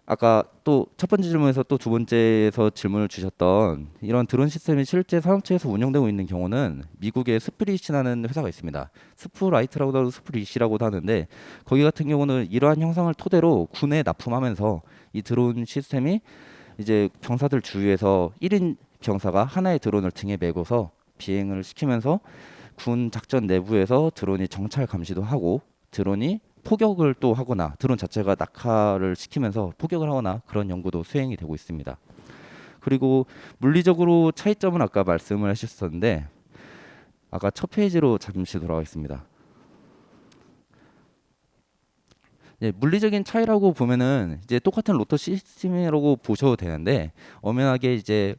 아까 또 첫 번째 질문에서 또 두 번째에서 질문을 주셨던 이런 드론 시스템이 실제 산업체에서 운영되고 있는 경우는 미국의 스프릿이라는 회사가 있습니다. 스프라이트라고도 하고 스프릿이라고도 하는데, 거기 같은 경우는 이러한 형상을 토대로 군에 납품하면서 이 드론 시스템이 이제 병사들 주위에서 1인 병사가 하나의 드론을 등에 메고서 비행을 시키면서 군 작전 내부에서 드론이 정찰 감시도 하고 드론이 포격을 또 하거나 드론 자체가 낙하를 시키면서 포격을 하거나 그런 연구도 수행이 되고 있습니다. 그리고 물리적으로 차이점은 아까 말씀을 하셨었는데, 아까 첫 페이지로 잠시 돌아가겠습니다. 네, 물리적인 차이라고 보면은 이제 똑같은 로터 시스템이라고 보셔도 되는데, 엄연하게 이제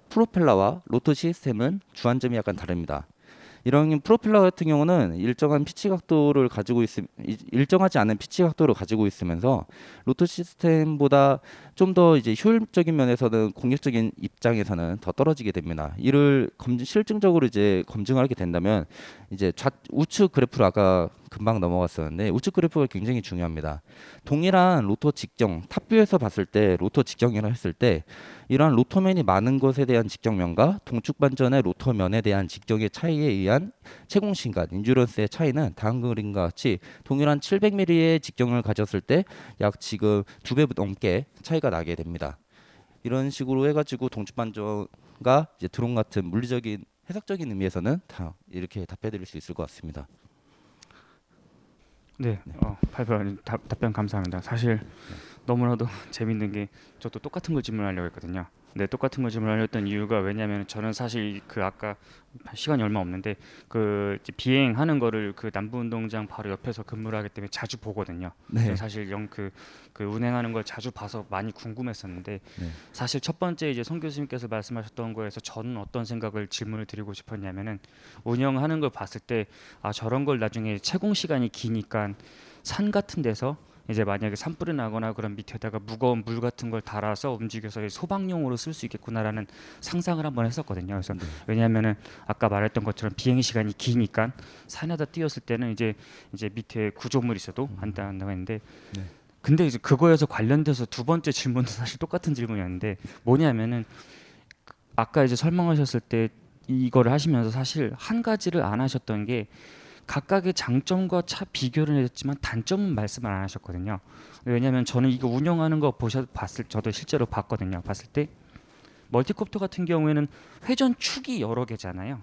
프로펠러와 로터 시스템은 주안점이 약간 다릅니다. 이런 프로펠러 같은 경우는 일정한 피치 각도를 가지고 일정하지 않은 피치 각도를 가지고 있으면서 로터 시스템보다 좀 더 이제 효율적인 면에서는 공격적인 입장에서는 더 떨어지게 됩니다. 이를 실증적으로 이제 검증을 하게 된다면 이제 우측 그래프를 아까 금방 넘어갔었는데, 우측 그래프가 굉장히 중요합니다. 동일한 로터 직경, 탑뷰에서 봤을 때 로터 직경이라 했을 때 이러한 로터면이 많은 것에 대한 직경면과 동축 반전의 로터면에 대한 직경의 차이에 의한 채공 시간, 인듀런스의 차이는 다음 그림과 같이 동일한 700mm의 직경을 가졌을 때 약 지금 2배 넘게 차이가 나게 됩니다. 이런 식으로 해가지고 동축 반전과 이제 드론 같은 물리적인 해석적인 의미에서는 다 이렇게 답해드릴 수 있을 것 같습니다. 네, 답변 감사합니다. 사실 너무나도 재밌는 게 저도 똑같은 걸 질문하려고 했거든요. 네, 똑같은 거 질문하렸던 이유가 왜냐하면 저는 사실 그 아까 시간이 얼마 없는데 그 이제 비행하는 거를 그 남부운동장 바로 옆에서 근무를 하기 때문에 자주 보거든요. 네. 저는 사실 그 운행하는 걸 자주 봐서 많이 궁금했었는데 네. 사실 첫 번째 이제 송 교수님께서 말씀하셨던 거에서 저는 어떤 생각을 질문을 드리고 싶었냐면은 운영하는 걸 봤을 때 아 저런 걸 나중에 채공 시간이 기니까 산 같은 데서 이제 만약에 산불이 나거나 그런 밑에다가 무거운 물 같은 걸 달아서 움직여서 소방용으로 쓸 수 있겠구나라는 상상을 한번 했었거든요. 그래서 왜냐하면은 아까 말했던 것처럼 비행 시간이 기니까 산에다 띄었을 때는 이제 밑에 구조물이 있어도 안 닿는다고 했는데 네. 근데 이제 그거에서 관련돼서 두 번째 질문도 사실 똑같은 질문이었는데 뭐냐면은 아까 이제 설명하셨을 때 이거를 하시면서 사실 한 가지를 안 하셨던 게 각각의 장점과 비교를 했지만 단점은 말씀을 안 하셨거든요. 왜냐하면 저는 이거 운영하는 거 저도 실제로 봤거든요. 봤을 때 멀티콥터 같은 경우에는 회전 축이 여러 개잖아요.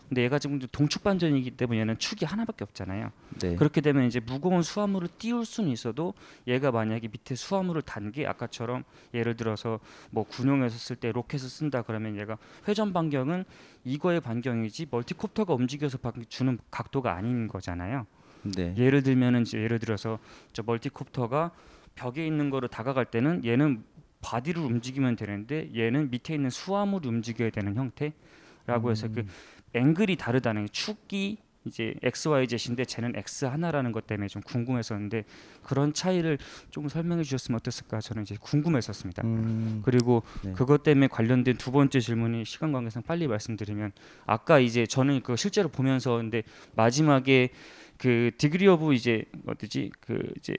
근데 얘가 지금 동축 반전이기 때문에 얘는 축이 하나밖에 없잖아요. 네. 그렇게 되면 이제 무거운 수화물을 띄울 수는 있어도 얘가 만약에 밑에 수화물을 단 게 아까처럼 예를 들어서 뭐 군용에서 쓸 때 로켓을 쓴다 그러면 얘가 회전 반경은 이거의 반경이지 멀티콥터가 움직여서 주는 각도가 아닌 거잖아요. 네. 예를 들면은 이제 예를 들어서 저 멀티콥터가 벽에 있는 거로 다가갈 때는 얘는 바디를 움직이면 되는데 얘는 밑에 있는 수화물이 움직여야 되는 형태라고 해서 그 앵글이 다르다는 게 축이 이제 XYZ인데 쟤는 X 하나라는 것 때문에 좀 궁금했었는데 그런 차이를 조금 설명해 주셨으면 어땠을까 저는 이제 궁금했었습니다. 그리고 네. 그것 때문에 관련된 두 번째 질문이 시간 관계상 빨리 말씀드리면 아까 이제 저는 그 실제로 보면서 근데 마지막에 그 디그리 오브 이제 어디지 그 이제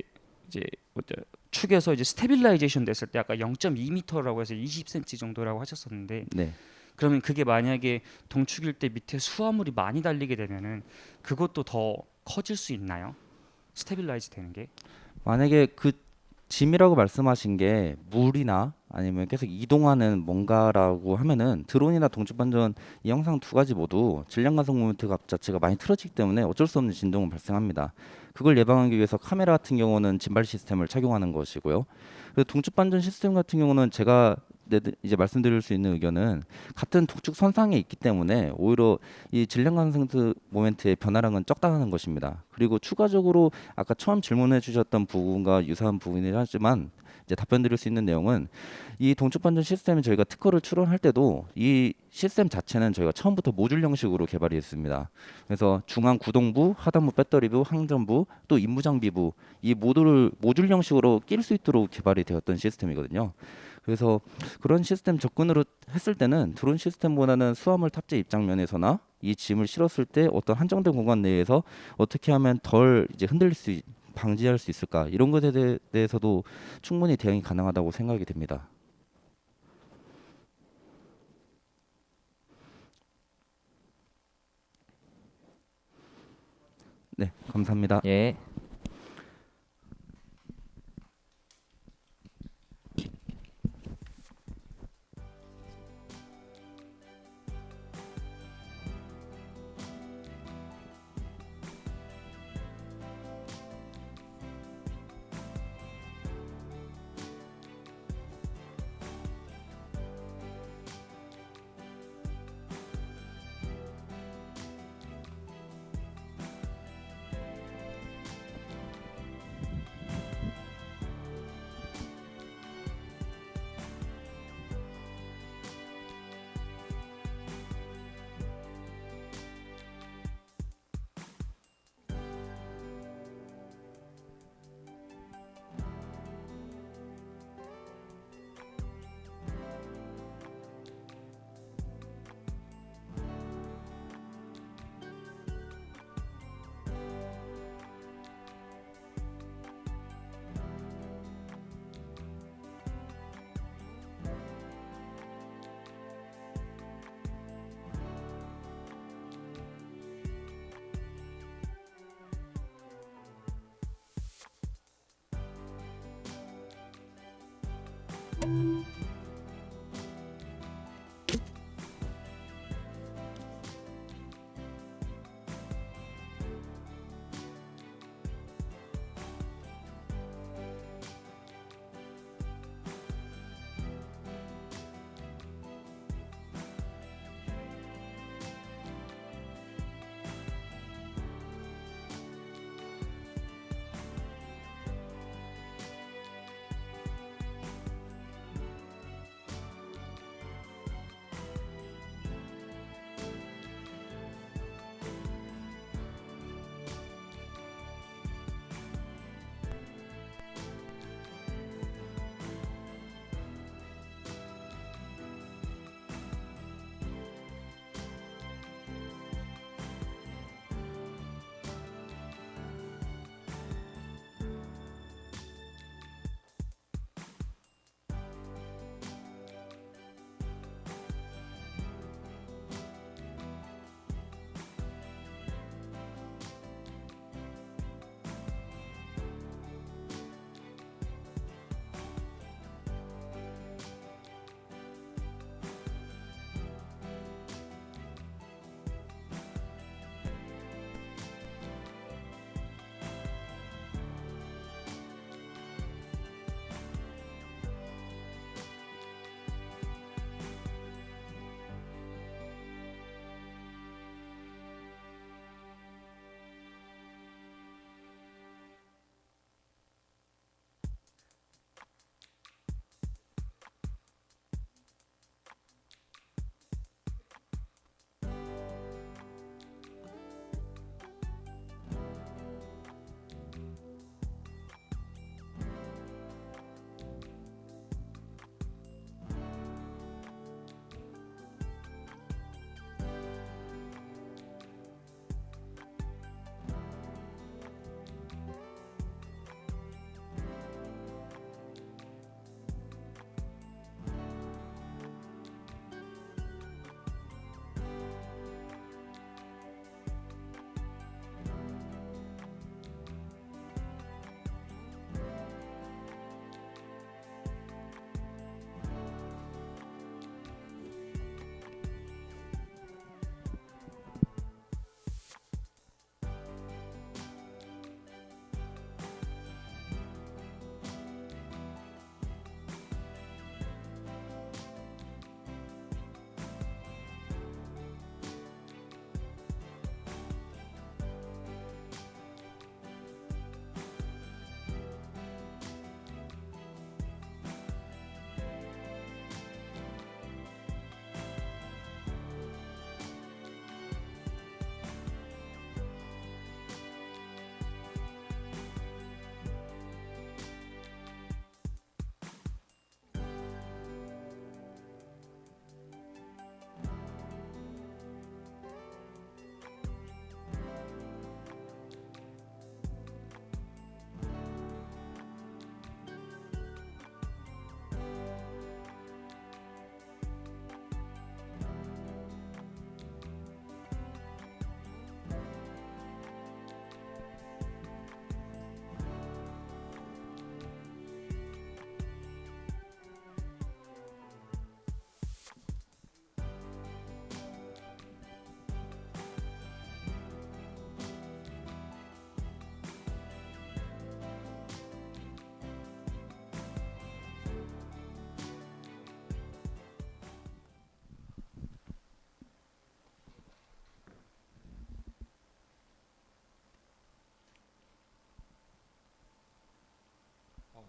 축에서 이제 스테빌라이제이션 됐을 때 아까 0.2m라고 해서 20cm 정도라고 하셨었는데 네. 그러면 그게 만약에 동축일 때 밑에 수화물이 많이 달리게 되면은 그것도 더 커질 수 있나요? 스테빌라이즈 되는 게? 만약에 그 짐이라고 말씀하신 게 물이나 아니면 계속 이동하는 뭔가라고 하면은 드론이나 동축반전 이 영상 두 가지 모두 질량 가속 모멘트 값 자체가 많이 틀어지기 때문에 어쩔 수 없는 진동은 발생합니다. 그걸 예방하기 위해서 카메라 같은 경우는 짐발 시스템을 착용하는 것이고요. 그리고 동축반전 시스템 같은 경우는 제가 이제 말씀드릴 수 있는 의견은 같은 동축 선상에 있기 때문에 오히려 이 질량 가속 모멘트의 변화량은 적다는 것입니다. 그리고 추가적으로 아까 처음 질문해 주셨던 부분과 유사한 부분이긴 하지만 이제 답변 드릴 수 있는 내용은 이 동축 반전 시스템은 저희가 특허를 출원할 때도 이 시스템 자체는 저희가 처음부터 모듈 형식으로 개발이 했습니다. 그래서 중앙 구동부, 하단부 배터리부, 항전부, 또 임무 장비부 이 모듈을 모듈 형식으로 낄 수 있도록 개발이 되었던 시스템이거든요. 그래서 그런 시스템 접근으로 했을 때는 드론 시스템보다는 수화물 탑재 입장면에서나 이 짐을 실었을 때 어떤 한정된 공간 내에서 어떻게 하면 덜 이제 흔들릴 수 방지할 수 있을까 이런 것에 대해서도 충분히 대응이 가능하다고 생각이 됩니다. 네, 감사합니다. 예.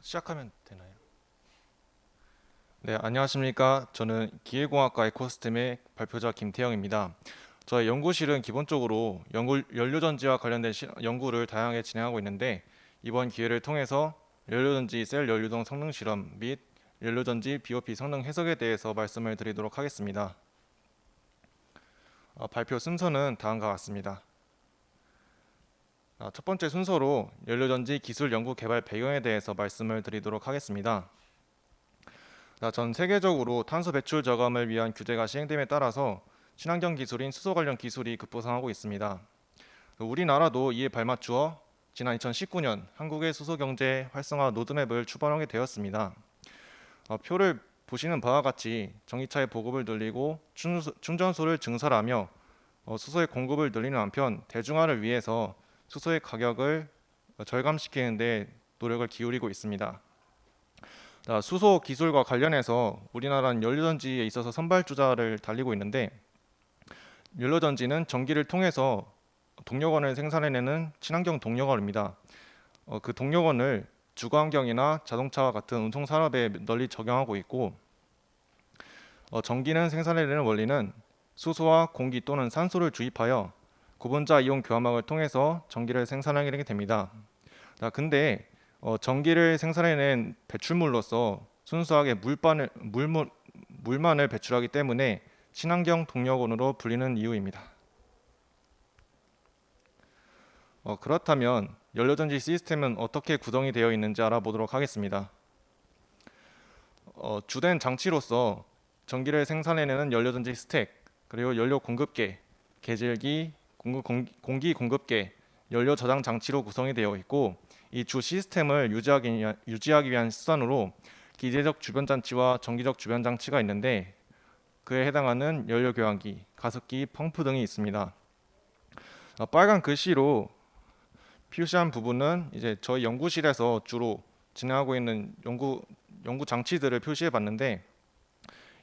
시작하면 되나요? 네, 안녕하십니까. 저는 기계공학과 에코시스템의 발표자 김태영입니다. 저희 연구실은 기본적으로 연료전지와 관련된 연구를 다양하게 진행하고 있는데 이번 기회를 통해서 연료전지 셀 연료동 성능 실험 및 연료전지 BOP 성능 해석에 대해서 말씀을 드리도록 하겠습니다. 발표 순서는 다음과 같습니다. 첫 번째 순서로 연료전지 기술 연구 개발 배경에 대해서 말씀을 드리도록 하겠습니다. 전 세계적으로 탄소 배출 저감을 위한 규제가 시행됨에 따라서 친환경 기술인 수소 관련 기술이 급부상하고 있습니다. 우리나라도 이에 발맞추어 지난 2019년 한국의 수소 경제 활성화 로드맵을 출범하게 되었습니다. 표를 보시는 바와 같이 전기차의 보급을 늘리고 충전소를 증설하며 수소의 공급을 늘리는 한편 대중화를 위해서 수소의 가격을 절감시키는 데 노력을 기울이고 있습니다. 수소 기술과 관련해서 우리나라는 연료전지에 있어서 선발주자를 달리고 있는데 연료전지는 전기를 통해서 동력원을 생산해내는 친환경 동력원입니다. 그 동력원을 주거환경이나 자동차와 같은 운송 산업에 널리 적용하고 있고 전기는 생산해내는 원리는 수소와 공기 또는 산소를 주입하여 고분자 이온 교환막을 통해서 전기를 생산하게 됩니다. 근데 전기를 생산해낸 배출물로서 순수하게 물만을 배출하기 때문에 친환경 동력원으로 불리는 이유입니다. 그렇다면 연료전지 시스템은 어떻게 구성이 되어 있는지 알아보도록 하겠습니다. 주된 장치로서 전기를 생산해내는 연료전지 스택, 그리고 연료 공급계, 계질기, 공기 공급계, 연료 저장 장치로 구성이 되어 있고 이 주 시스템을 유지하기 위한 수단으로 기계적 주변 장치와 전기적 주변 장치가 있는데 그에 해당하는 연료 교환기, 가습기, 펌프 등이 있습니다. 빨간 글씨로 표시한 부분은 이제 저희 연구실에서 주로 진행하고 있는 연구 장치들을 표시해 봤는데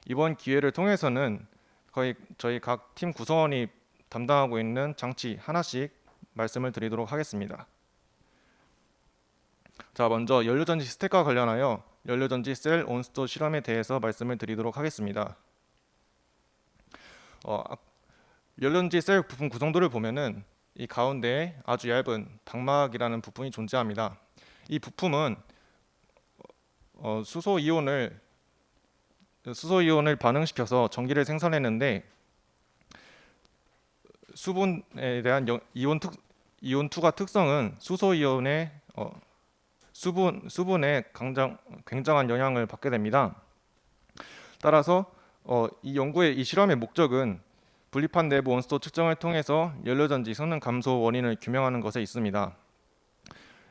이번 기회를 통해서는 거의 저희 각 팀 구성원이 담당하고 있는 장치 하나씩 말씀을 드리도록 하겠습니다. 자, 먼저 연료전지 스택과 관련하여 연료전지 셀 온스토 실험에 대해서 말씀을 드리도록 하겠습니다. 연료전지 셀 부품 구성도를 보면은 이 가운데에 아주 얇은 방막이라는 부품이 존재합니다. 이 부품은 수소 이온을 반응시켜서 전기를 생산했는데 수분에 대한 이온 투과 특성은 수소 이온의 수분에 굉장한 영향을 받게 됩니다. 따라서 이 실험의 목적은 분리판 내부 온수도 측정을 통해서 연료전지 성능 감소 원인을 규명하는 것에 있습니다.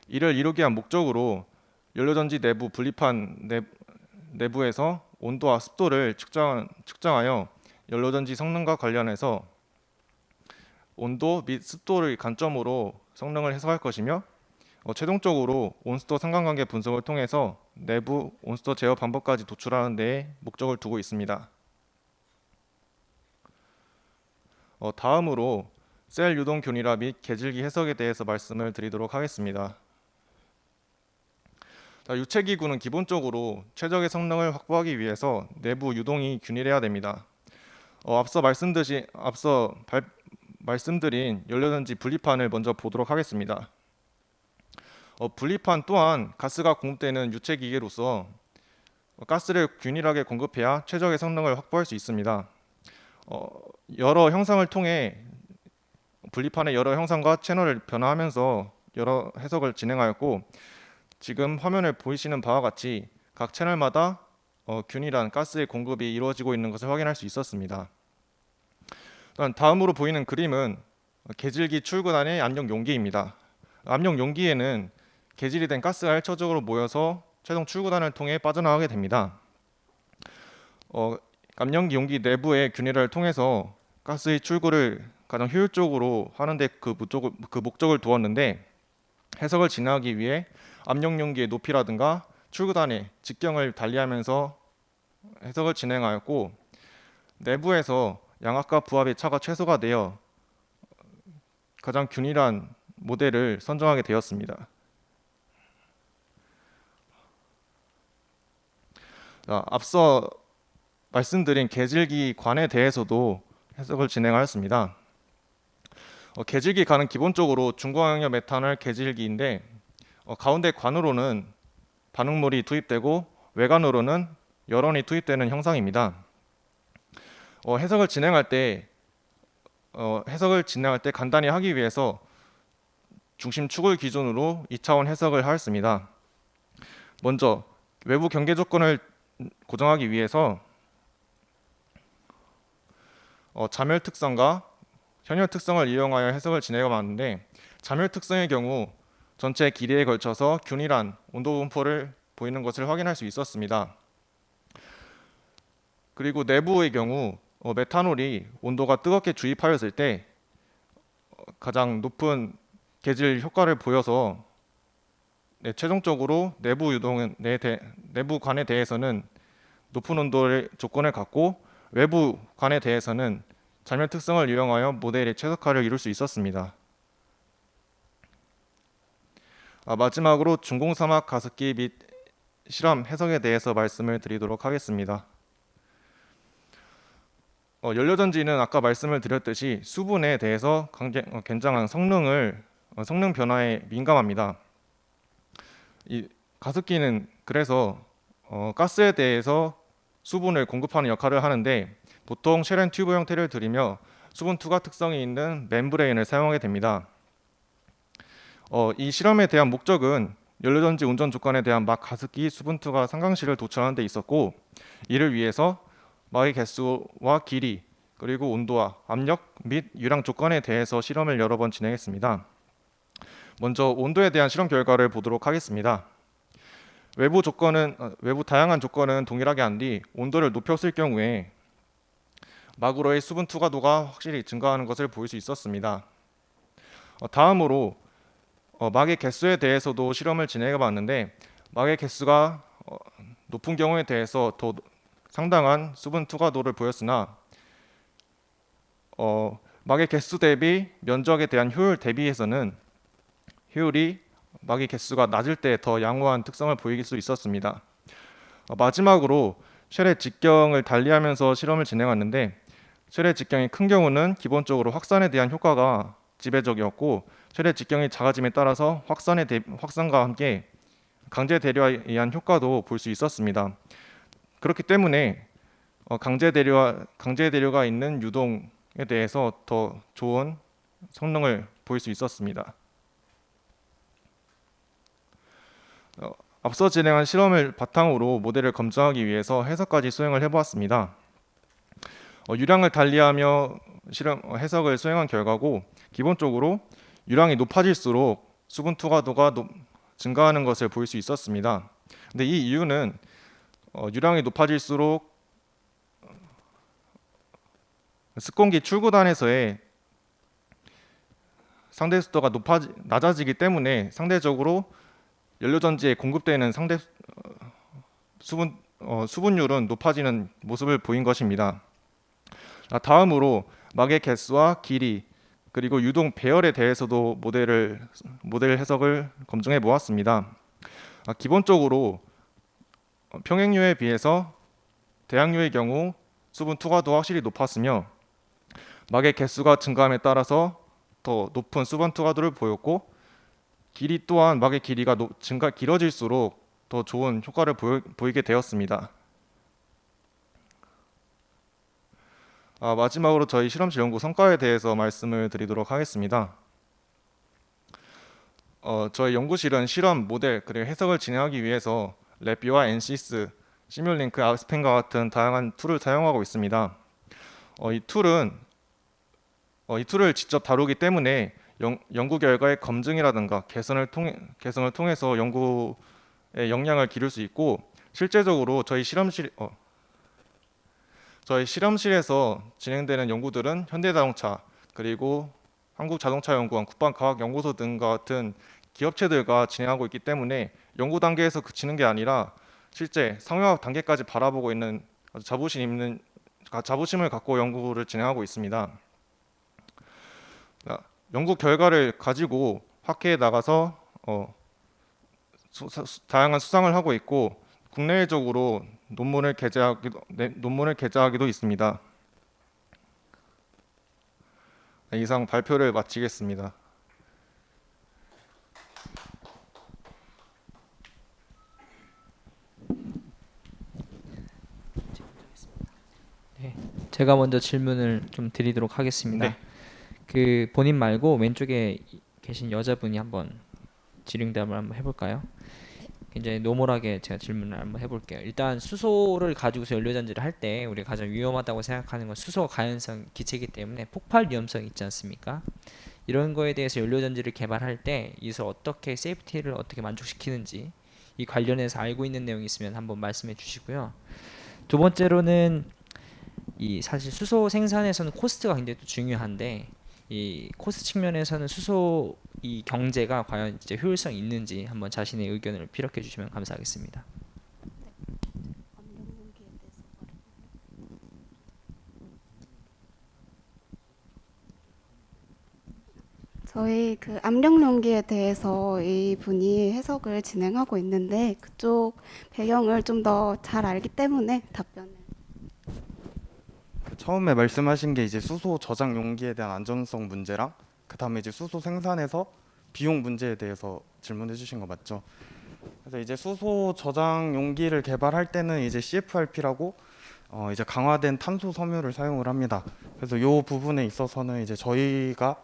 이를 이루기 위한 목적으로 연료전지 내부 분리판 내부에서 온도와 습도를 측정하여 연료전지 성능과 관련해서 온도 및 습도를 관점으로 성능을 해석할 것이며 최종적으로 온수도 상관관계 분석을 통해서 내부 온수도 제어 방법까지 도출하는 데 목적을 두고 있습니다. 다음으로 셀 유동 균일화 및 계질기 해석에 대해서 말씀을 드리도록 하겠습니다. 유체기구는 기본적으로 최적의 성능을 확보하기 위해서 내부 유동이 균일해야 됩니다. 앞서 말씀드린 연료전지 분리판을 먼저 보도록 하겠습니다. 분리판 또한 가스가 공급되는 유체기계로서 가스를 균일하게 공급해야 최적의 성능을 확보할 수 있습니다. 여러 형상을 통해 분리판의 여러 형상과 채널을 변화하면서 여러 해석을 진행하였고 지금 화면을 보이시는 바와 같이 각 채널마다 균일한 가스의 공급이 이루어지고 있는 것을 확인할 수 있었습니다. 다음으로 보이는 그림은 계질기 출구단의 압력 용기입니다. 압력 용기에는 계질이 된 가스가 일차적으로 모여서 최종 출구단을 통해 빠져나가게 됩니다. 압력 용기 내부의 균일화를 통해서 가스의 출구를 가장 효율적으로 하는데 그 목적을 두었는데 해석을 진행하기 위해 압력 용기의 높이라든가 출구단의 직경을 달리하면서 해석을 진행하였고 내부에서 양압과 부압의 차가 최소가 되어 가장 균일한 모델을 선정하게 되었습니다. 앞서 말씀드린 계질기관에 대해서도 해석을 진행하였습니다. 계질기관은 기본적으로 중고항력 메탄올 계질기인데 가운데 관으로는 반응물이 투입되고 외관으로는 열원이 투입되는 형상입니다. 해석을 진행할 때 간단히 하기 위해서 중심 축을 기준으로 2차원 해석을 하였습니다. 먼저 외부 경계 조건을 고정하기 위해서 자멸 특성과 현열 특성을 이용하여 해석을 진행해 봤는데, 자멸 특성의 경우 전체 길이에 걸쳐서 균일한 온도 분포를 보이는 것을 확인할 수 있었습니다. 그리고 내부의 경우 메탄올이 온도가 뜨겁게 주입하였을 때 가장 높은 계질 효과를 보여서 최종적으로 내부관에 대해서는 높은 온도의 조건을 갖고 외부관에 대해서는 자멸 특성을 이용하여 모델의 최적화를 이룰 수 있었습니다. 마지막으로 중공사막 가습기 및 실험 해석에 대해서 말씀을 드리도록 하겠습니다. 연료전지는 아까 말씀을 드렸듯이 수분에 대해서 굉장한 성능 변화에 민감합니다. 이 가습기는 그래서 가스에 대해서 수분을 공급하는 역할을 하는데, 보통 쉘 앤 튜브 형태를 들이며 수분 투과 특성이 있는 멤브레인을 사용하게 됩니다. 이 실험에 대한 목적은 연료전지 운전 조건에 대한 막 가습기 수분 투과 상강시를 도출하는 데 있었고, 이를 위해서 막의 개수와 길이, 그리고 온도와 압력 및 유량 조건에 대해서 실험을 여러 번 진행했습니다. 먼저 온도에 대한 실험 결과를 보도록 하겠습니다. 외부 다양한 조건은 동일하게 한 뒤 온도를 높였을 경우에 막으로의 수분 투과도가 확실히 증가하는 것을 볼 수 있었습니다. 다음으로 막의 개수에 대해서도 실험을 진행해 봤는데, 막의 개수가 높은 경우에 대해서 더 상당한 수분 투과도를 보였으나 막의 개수 대비 면적에 대한 효율 대비해서는 효율이 막의 개수가 낮을 때 더 양호한 특성을 보일 수 있었습니다. 마지막으로 쉘의 직경을 달리하면서 실험을 진행하는데, 쉘의 직경이 큰 경우는 기본적으로 확산에 대한 효과가 지배적이었고, 쉘의 직경이 작아짐에 따라서 확산과 함께 강제 대류에 의한 효과도 볼 수 있었습니다. 그렇기 때문에 강제 대류가 있는 유동에 대해서 더 좋은 성능을 보일 수 있었습니다. 앞서 진행한 실험을 바탕으로 모델을 검증하기 위해서 해석까지 수행을 해보았습니다. 유량을 달리하며 해석을 수행한 결과고, 기본적으로 유량이 높아질수록 수분 투과도가 증가하는 것을 볼 수 있었습니다. 근데 이 이유는 유량이 높아질수록 습공기 출구단에서의 상대 습도가 낮아지기 때문에 상대적으로 연료전지에 공급되는 수분율은 높아지는 모습을 보인 것입니다. 다음으로 막의 개수와 길이, 그리고 유동 배열에 대해서도 모델 해석을 검증해 보았습니다. 기본적으로 평행유에 비해서 대항유의 경우 수분 투과도가 확실히 높았으며, 막의 개수가 증가함에 따라서 더 높은 수분 투과도를 보였고, 길이 또한 막의 길이가 길어질수록 더 좋은 효과를 보이게 되었습니다. 마지막으로 저희 실험실 연구 성과에 대해서 말씀을 드리도록 하겠습니다. 저희 연구실은 실험, 모델, 그리고 해석을 진행하기 위해서 랩뷰와 NCIS, 시뮬링크, 아스펜과 같은 다양한 툴을 사용하고 있습니다. 이 툴을 직접 다루기 때문에 연구 결과의 검증이라든가 개선을 통해서 연구에 역량을 기를 수 있고, 실제적으로 저희 실험실에서 진행되는 연구들은 현대자동차, 그리고 한국자동차연구원, 국방과학연구소 등과 같은 기업체들과 진행하고 있기 때문에 연구 단계에서 그치는 게 아니라 실제 상용화 단계까지 바라보고 있는 아주 자부심을 갖고 연구를 진행하고 있습니다. 연구 결과를 가지고 학회에 나가서 다양한 수상을 하고 있고, 국내외적으로 논문을 게재하기도 있습니다. 이상 발표를 마치겠습니다. 제가 먼저 질문을 좀 드리도록 하겠습니다. 네. 그 본인 말고 왼쪽에 계신 여자분이 한번 질의응답을 한번 해볼까요? 굉장히 노멀하게 제가 질문을 한번 해볼게요. 일단 수소를 가지고서 연료전지를 할 때 우리가 가장 위험하다고 생각하는 건 수소 가연성 기체이기 때문에 폭발 위험성이 있지 않습니까? 이런 거에 대해서 연료전지를 개발할 때 이것을 어떻게 세이프티를 어떻게 만족시키는지 이 관련해서 알고 있는 내용이 있으면 한번 말씀해 주시고요. 두 번째로는 이 사실 수소 생산에서는 코스트가 굉장히 또 중요한데 이 코스트 측면에서는 수소 이 경제가 과연 이제 효율성이 있는지 한번 자신의 의견을 피력해 주시면 감사하겠습니다. 저희 그 압력 용기에 대해서 이분이 해석을 진행하고 있는데 그쪽 배경을 좀 더 잘 알기 때문에 답변을. 처음에 말씀하신 게 이제 수소 저장 용기에 대한 안전성 문제랑 그다음에 이제 수소 생산에서 비용 문제에 대해서 질문해 주신 거 맞죠? 그래서 이제 수소 저장 용기를 개발할 때는 이제 CFRP라고 이제 강화된 탄소 섬유를 사용을 합니다. 그래서 요 부분에 있어서는 이제 저희가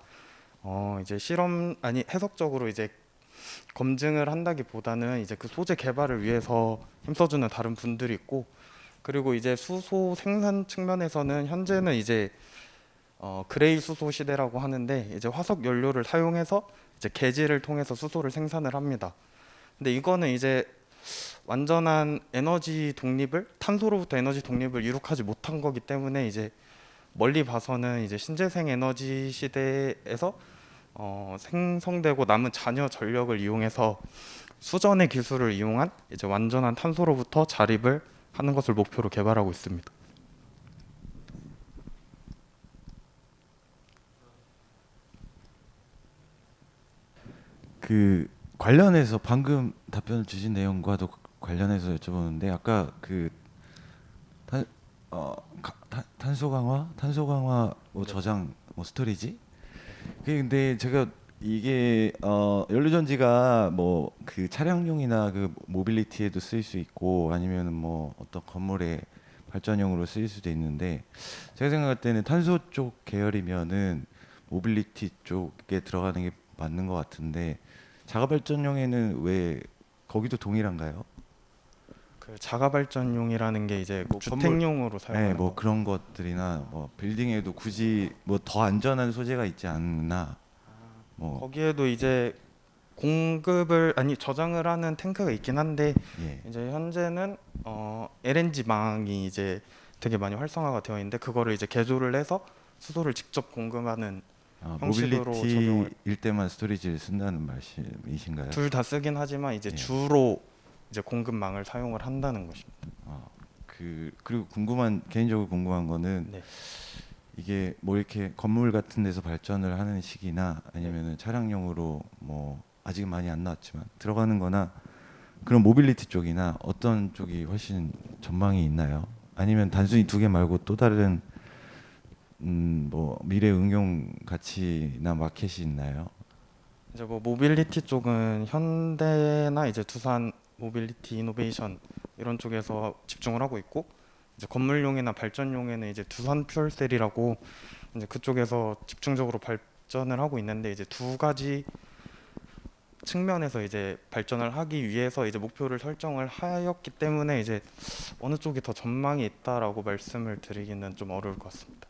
이제 해석적으로 이제 검증을 한다기보다는 이제 그 소재 개발을 위해서 힘써주는 다른 분들이 있고, 그리고 이제 수소 생산 측면에서는 현재는 이제 그레이 수소 시대라고 하는데 이제 화석 연료를 사용해서 이제 개지를 통해서 수소를 생산을 합니다. 근데 이거는 이제 완전한 에너지 독립을 탄소로부터 에너지 독립을 이룩하지 못한 거기 때문에 이제 멀리 봐서는 이제 신재생 에너지 시대에서 생성되고 남은 잔여 전력을 이용해서 수전의 기술을 이용한 이제 완전한 탄소로부터 자립을 하는 것을 목표로 개발하고 있습니다. 그 관련해서 방금 답변을 주신 내용과도 관련해서 여쭤보는데 아까 그 탄소 강화 뭐 저장 뭐 스토리지 그게 근데 제가 이게 연료전지가 뭐 그 차량용이나 그 모빌리티에도 쓰일 수 있고 아니면은 뭐 어떤 건물의 발전용으로 쓰일 수도 있는데 제가 생각할 때는 탄소 쪽 계열이면은 모빌리티 쪽에 들어가는 게 맞는 것 같은데 자가 발전용에는 왜 거기도 동일한가요? 그 자가 발전용이라는 게 이제 뭐 주택용으로 사용하는 네, 뭐 거. 그런 것들이나 뭐 빌딩에도 굳이 뭐 더 안전한 소재가 있지 않나 뭐 거기에도 이제 저장을 하는 탱크가 있긴 한데 예. 이제 현재는 LNG망이 이제 되게 많이 활성화가 되어 있는데 그거를 이제 개조를 해서 수소를 직접 공급하는 형식으로 모빌리티일 때만 스토리지를 쓴다는 말씀이신가요? 둘 다 쓰긴 하지만 이제 예. 주로 이제 공급망을 사용을 한다는 것입니다. 그리고 개인적으로 궁금한 거는 네. 이게 뭐 이렇게 건물 같은 데서 발전을 하는 시기나 아니면은 차량용으로 뭐 아직 많이 안 나왔지만 들어가는 거나 그런 모빌리티 쪽이나 어떤 쪽이 훨씬 전망이 있나요? 아니면 단순히 두 개 말고 또 다른 뭐 미래 응용 가치나 마켓이 있나요? 이제 뭐 모빌리티 쪽은 현대나 이제 두산 모빌리티 이노베이션 이런 쪽에서 집중을 하고 있고 이제 건물용이나 발전용에는 이제 두산 퓨얼셀이라고 이제 그쪽에서 집중적으로 발전을 하고 있는데 이제 두 가지 측면에서 이제 발전을 하기 위해서 이제 목표를 설정을 하였기 때문에 이제 어느 쪽이 더 전망이 있다라고 말씀을 드리기는 좀 어려울 것 같습니다.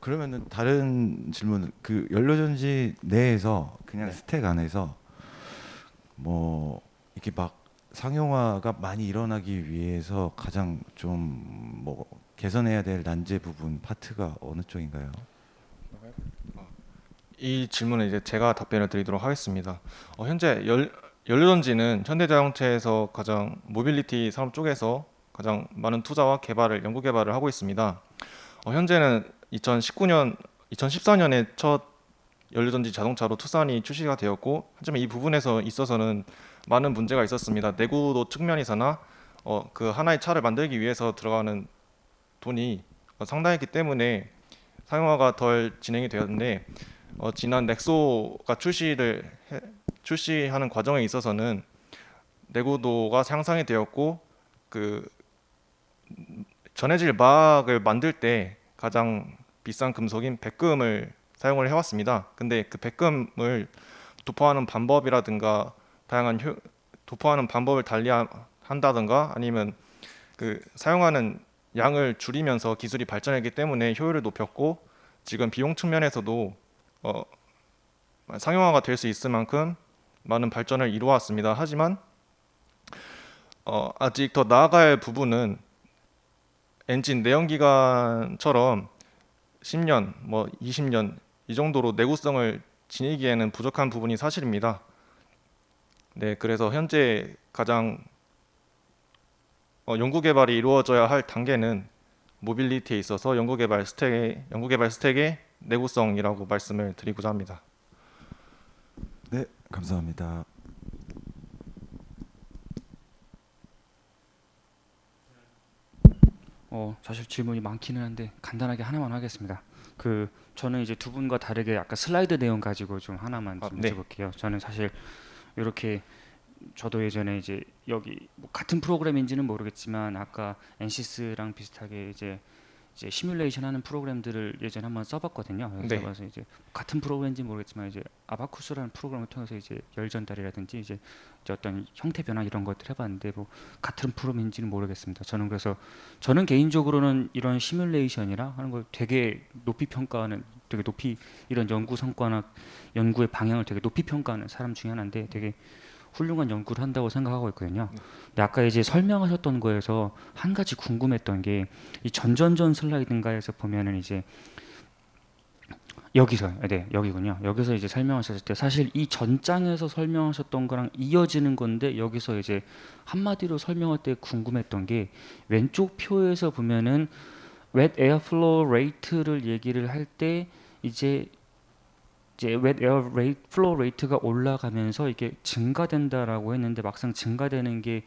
그러면은 다른 질문 그 연료전지 내에서 그냥 네. 스택 안에서 뭐 이렇게 막 상용화가 많이 일어나기 위해서 가장 좀 뭐 개선해야 될 난제 부분 파트가 어느 쪽인가요? 이 질문에 이제 제가 답변을 드리도록 하겠습니다. 현재 연료전지는 현대자동차에서 가장 모빌리티 산업 쪽에서 가장 많은 투자와 연구 개발을 하고 있습니다. 현재는 2014년에 첫 연료전지 자동차로 투싼이 출시가 되었고, 하지만 이 부분에서 있어서는 많은 문제가 있었습니다. 내구도 측면에서나 그 하나의 차를 만들기 위해서 들어가는 돈이 상당했기 때문에 상용화가 덜 진행이 되었는데 지난 넥소가 출시하는 과정에 있어서는 내구도가 향상이 되었고 그 전해질 막을 만들 때 가장 비싼 금속인 백금을 사용을 해왔습니다. 근데 그 백금을 도포하는 방법이라든가 다양한 도포하는 방법을 달리한다든가 아니면 그 사용하는 양을 줄이면서 기술이 발전했기 때문에 효율을 높였고 지금 비용 측면에서도 상용화가 될 수 있을 만큼 많은 발전을 이루어왔습니다. 하지만 아직 더 나아갈 부분은 엔진 내연기관처럼 10년, 20년 이 정도로 내구성을 지니기에는 부족한 부분이 사실입니다. 네, 그래서 현재 가장 연구 개발이 이루어져야 할 단계는 모빌리티에 있어서 연구 개발 스택의 내구성이라고 말씀을 드리고자 합니다. 네, 감사합니다. 사실 질문이 많기는 한데 간단하게 하나만 하겠습니다. 저는 이제 두 분과 다르게 아까 슬라이드 내용 가지고 좀 하나만 좀 네. 여쭤볼게요. 저는 사실 이렇게 저도 예전에 이제 여기 뭐 같은 프로그램인지는 모르겠지만 아까 엔시스랑 비슷하게 이제 시뮬레이션 하는 프로그램들을 예전에 한번 써봤거든요. 네. 그래서 이제 같은 프로그램인지 모르겠지만 이제 아바쿠스라는 프로그램을 통해서 이제 열 전달이라든지 이제 어떤 형태 변화 이런 것들 해봤는데 뭐 같은 프로그램인지는 모르겠습니다. 저는 개인적으로는 이런 시뮬레이션이라 하는 걸 되게 높이 평가하는, 되게 높이 이런 연구 성과나 연구의 방향을 되게 높이 평가하는 사람 중에 하나인데 되게 훌륭한 연구를 한다고 생각하고 있거든요. 근데 아까 이제 설명하셨던 거에서 한 가지 궁금했던 게 이 전전전 슬라이드인가에서 보면은 이제 여기군요. 여기서 이제 설명하셨을 때 사실 이 전장에서 설명하셨던 거랑 이어지는 건데 여기서 이제 한마디로 설명할 때 궁금했던 게 왼쪽 표에서 보면은 wet air flow rate를 얘기를 할 때 이제 wet air flow rate가 올라가면서 이게 증가된다라고 했는데 막상 증가되는 게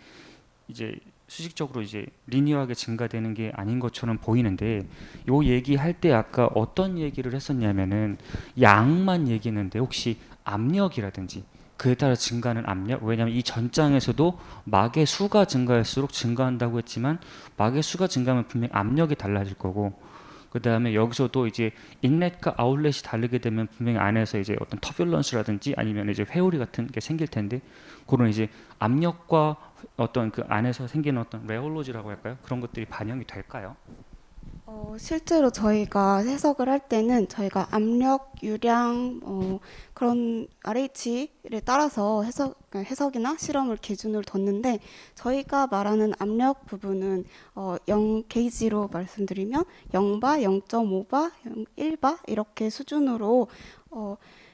이제 수직적으로 이제 리니어하게 증가되는 게 아닌 것처럼 보이는데 요 얘기할 때 아까 어떤 얘기를 했었냐면은 양만 얘기했는데 혹시 압력이라든지 그에 따라 증가하는 압력, 왜냐하면 이 전장에서도 막의 수가 증가할수록 증가한다고 했지만 막의 수가 증가하면 분명히 압력이 달라질 거고 그 다음에 여기서도 이제 인렛과 아웃렛이 다르게 되면 분명히 안에서 이제 어떤 터뷸런스라든지 아니면 이제 회오리 같은 게 생길 텐데 그런 이제 압력과 어떤 그 안에서 생기는 어떤 레올로지라고 할까요? 그런 것들이 반영이 될까요? 실제로 저희가 해석을 할 때는 저희가 압력, 유량, 그런 RH를 따라서 해석이나 실험을 기준으로 뒀는데 저희가 말하는 압력 부분은 0 게이지로 말씀드리면 0바, 0.5바, 1바 이렇게 수준으로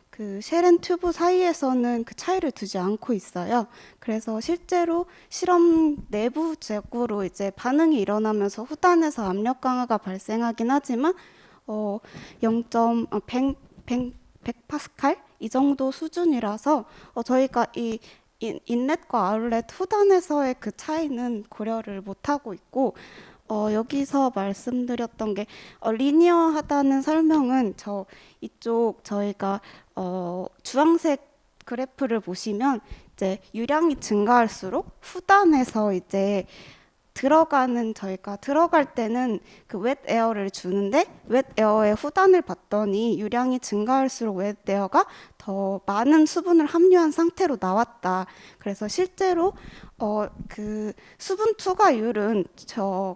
그 쉘앤 튜브 사이에서는 그 차이를 두지 않고 있어요. 그래서 실제로 실험 내부적으로 이제 반응이 일어나면서 후단에서 압력 강화가 발생하긴 하지만 100파스칼 이 정도 수준이라서 저희가 이 인렛과 아웃렛 후단에서의 그 차이는 고려를 못하고 있고 여기서 말씀드렸던 게 리니어하다는 설명은 이쪽 저희가 주황색 그래프를 보시면 이제 유량이 증가할수록 후단에서 이제 저희가 들어갈 때는 그 웻 에어를 주는데 웻 에어의 후단을 봤더니 유량이 증가할수록 웻 에어가 더 많은 수분을 함유한 상태로 나왔다. 그래서 실제로 그 수분 투과율은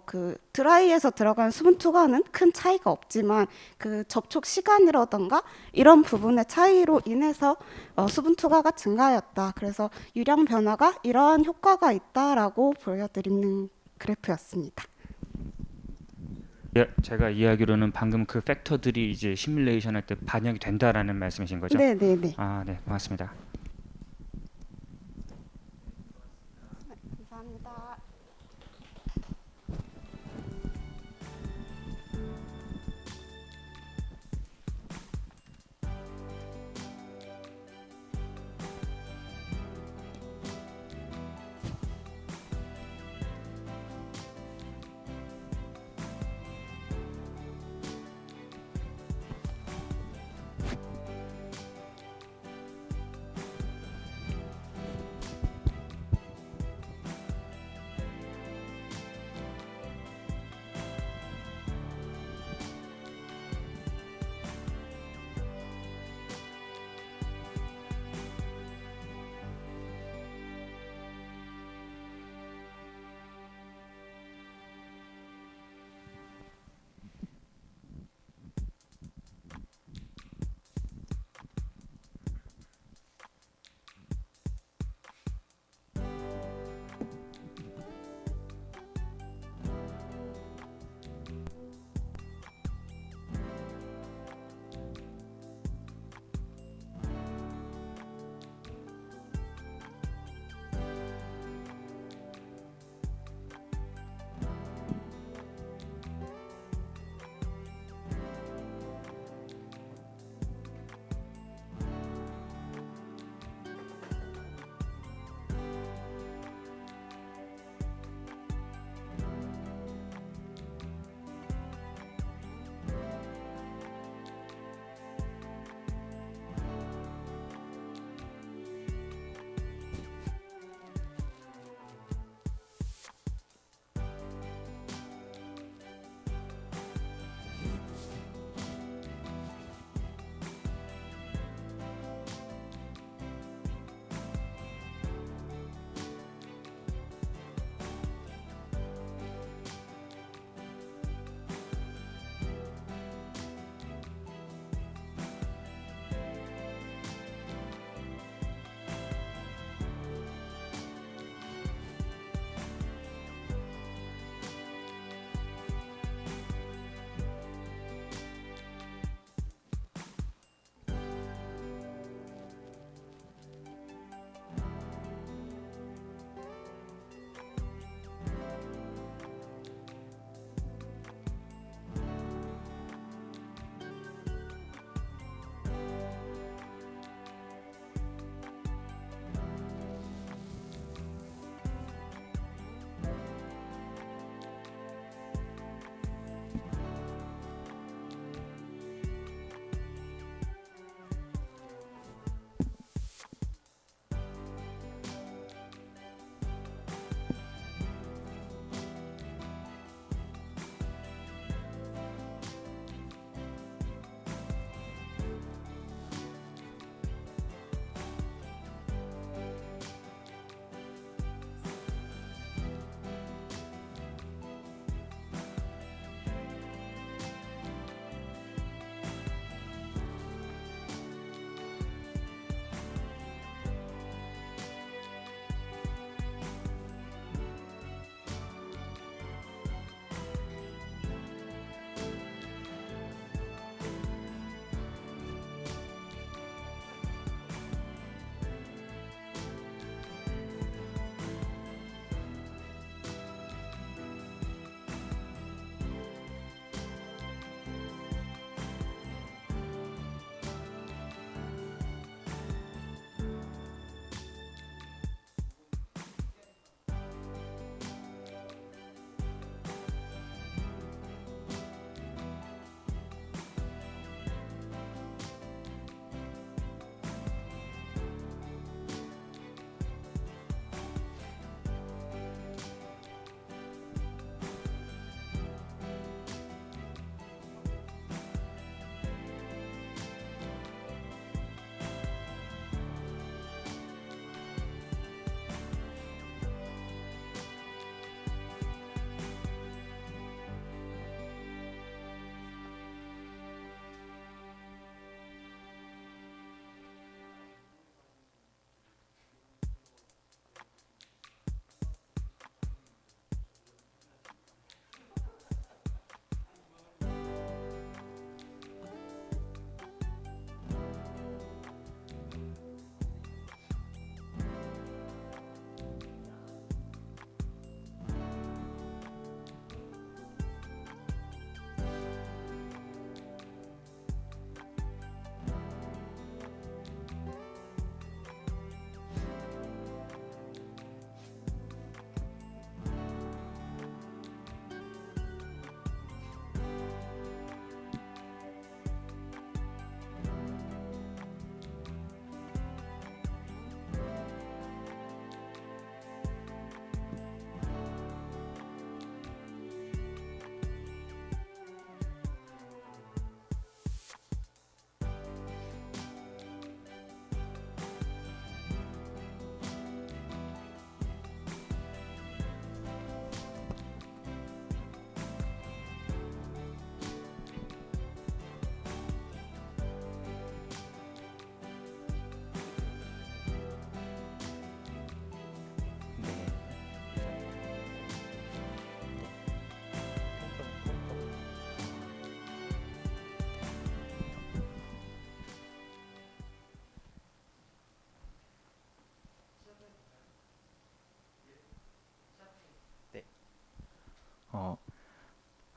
그 드라이에서 들어가는 수분 투과는 큰 차이가 없지만 그 접촉 시간이라던가 이런 부분의 차이로 인해서 수분 투과가 증가하였다. 그래서 유량 변화가 이러한 효과가 있다라고 보여드리는 그래프였습니다. 예, 제가 이해하기로는 방금 그 팩터들이 이제 시뮬레이션 할 때 반영이 된다라는 말씀이신 거죠? 네. 아, 네, 고맙습니다. 감사합니다.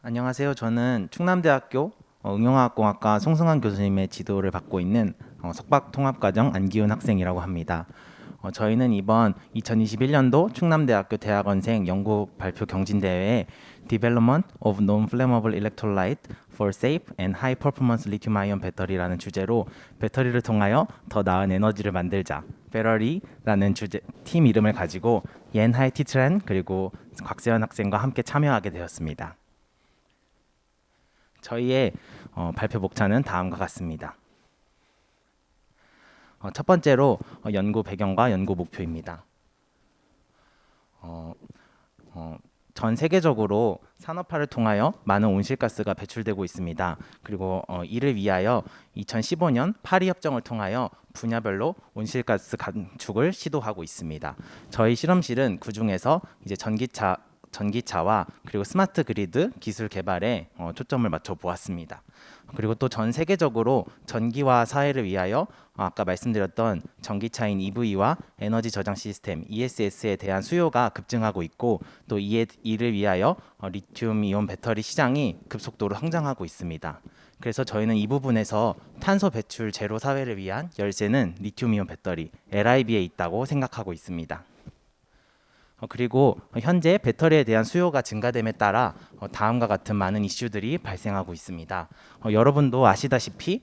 안녕하세요. 저는 충남대학교 응용화학공학과 송승환 교수님의 지도를 받고 있는 석박통합과정 안기훈 학생이라고 합니다. 저희는 이번 2021년도 충남대학교 대학원생 연구 발표 경진대회에 Development of Non-Flammable Electrolyte for Safe and High Performance Lithium-ion Battery라는 주제로 배터리를 통하여 더 나은 에너지를 만들자 배터리라는 주제 팀 이름을 가지고 옌하이 티트렌 그리고 곽세현 학생과 함께 참여하게 되었습니다. 저희의 발표 목차는 다음과 같습니다. 첫 번째로 연구 배경과 연구 목표입니다. 전 세계적으로 산업화를 통하여 많은 온실가스가 배출되고 있습니다. 그리고 이를 위하여 2015년 파리 협정을 통하여 분야별로 온실가스 감축을 시도하고 있습니다. 저희 실험실은 그 중에서 이제 전기차와 그리고 스마트 그리드 기술 개발에 초점을 맞춰 보았습니다. 그리고 또 전 세계적으로 전기화 사회를 위하여 아까 말씀드렸던 전기차인 EV와 에너지 저장 시스템 ESS에 대한 수요가 급증하고 있고 또 이를 위하여 리튬 이온 배터리 시장이 급속도로 성장하고 있습니다. 그래서 저희는 이 부분에서 탄소 배출 제로 사회를 위한 열쇠는 리튬 이온 배터리 LIB에 있다고 생각하고 있습니다. 그리고 현재 배터리에 대한 수요가 증가됨에 따라 다음과 같은 많은 이슈들이 발생하고 있습니다. 여러분도 아시다시피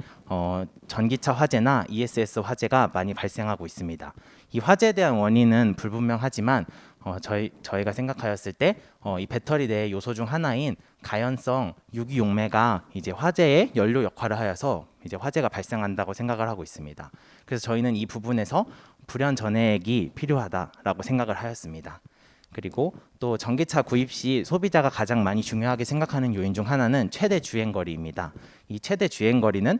전기차 화재나 ESS 화재가 많이 발생하고 있습니다. 이 화재에 대한 원인은 불분명하지만 저희가 생각하였을 때 이 배터리 내 요소 중 하나인 가연성 유기용매가 이제 화재의 연료 역할을 하여서 이제 화재가 발생한다고 생각을 하고 있습니다. 그래서 저희는 이 부분에서 불연 전해액이 필요하다라고 생각을 하였습니다. 그리고 또 전기차 구입 시 소비자가 가장 많이 중요하게 생각하는 요인 중 하나는 최대 주행거리입니다. 이 최대 주행거리는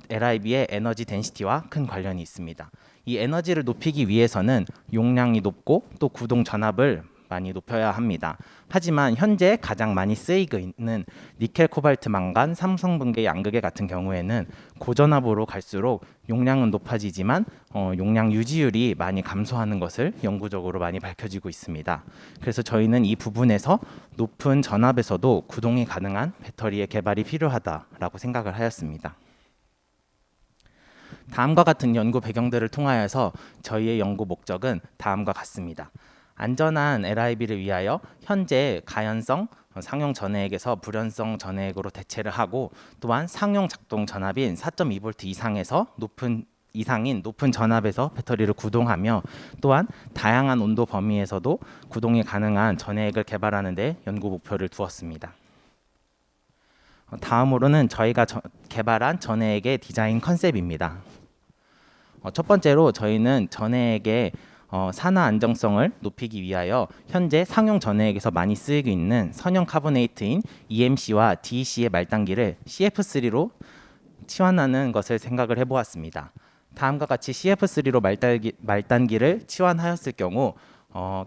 LIB의 에너지 덴시티와 큰 관련이 있습니다. 이 에너지를 높이기 위해서는 용량이 높고 또 구동 전압을 많이 높여야 합니다. 하지만 현재 가장 많이 쓰이고 있는 니켈, 코발트, 망간, 삼성분계, 양극재 같은 경우에는 고전압으로 갈수록 용량은 높아지지만 용량 유지율이 많이 감소하는 것을 연구적으로 많이 밝혀지고 있습니다. 그래서 저희는 이 부분에서 높은 전압에서도 구동이 가능한 배터리의 개발이 필요하다라고 생각을 하였습니다. 다음과 같은 연구 배경들을 통하여서 저희의 연구 목적은 다음과 같습니다. 안전한 LIB를 위하여 현재 가연성 상용 전해액에서 불연성 전해액으로 대체를 하고 또한 상용 작동 전압인 4.2V 이상인 높은 전압에서 배터리를 구동하며 또한 다양한 온도 범위에서도 구동이 가능한 전해액을 개발하는 데 연구 목표를 두었습니다. 다음으로는 저희가 개발한 전해액의 디자인 컨셉입니다. 첫 번째로 저희는 전해액의 산화 안정성을 높이기 위하여 현재 상용 전해액에서 많이 쓰이고 있는 선형 카보네이트인 EMC와 DEC의 말단기를 CF3로 치환하는 것을 생각을 해보았습니다. 다음과 같이 CF3로 말단기를 치환하였을 경우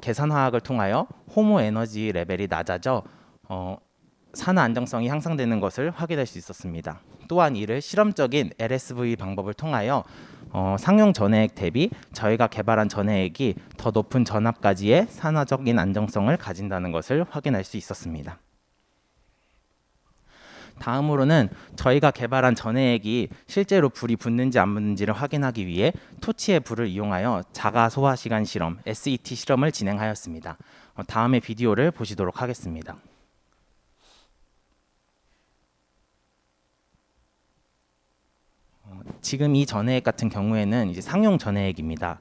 계산화학을 통하여 호모 에너지 레벨이 낮아져 산화 안정성이 향상되는 것을 확인할 수 있었습니다. 또한 이를 실험적인 LSV 방법을 통하여 상용 전해액 대비 저희가 개발한 전해액이 더 높은 전압까지의 산화적인 안정성을 가진다는 것을 확인할 수 있었습니다. 다음으로는 저희가 개발한 전해액이 실제로 불이 붙는지 안 붙는지를 확인하기 위해 토치의 불을 이용하여 자가 소화 시간 실험 SET 실험을 진행하였습니다. 다음의 비디오를 보시도록 하겠습니다. 지금 이 전해액 같은 경우에는 이제 상용 전해액입니다.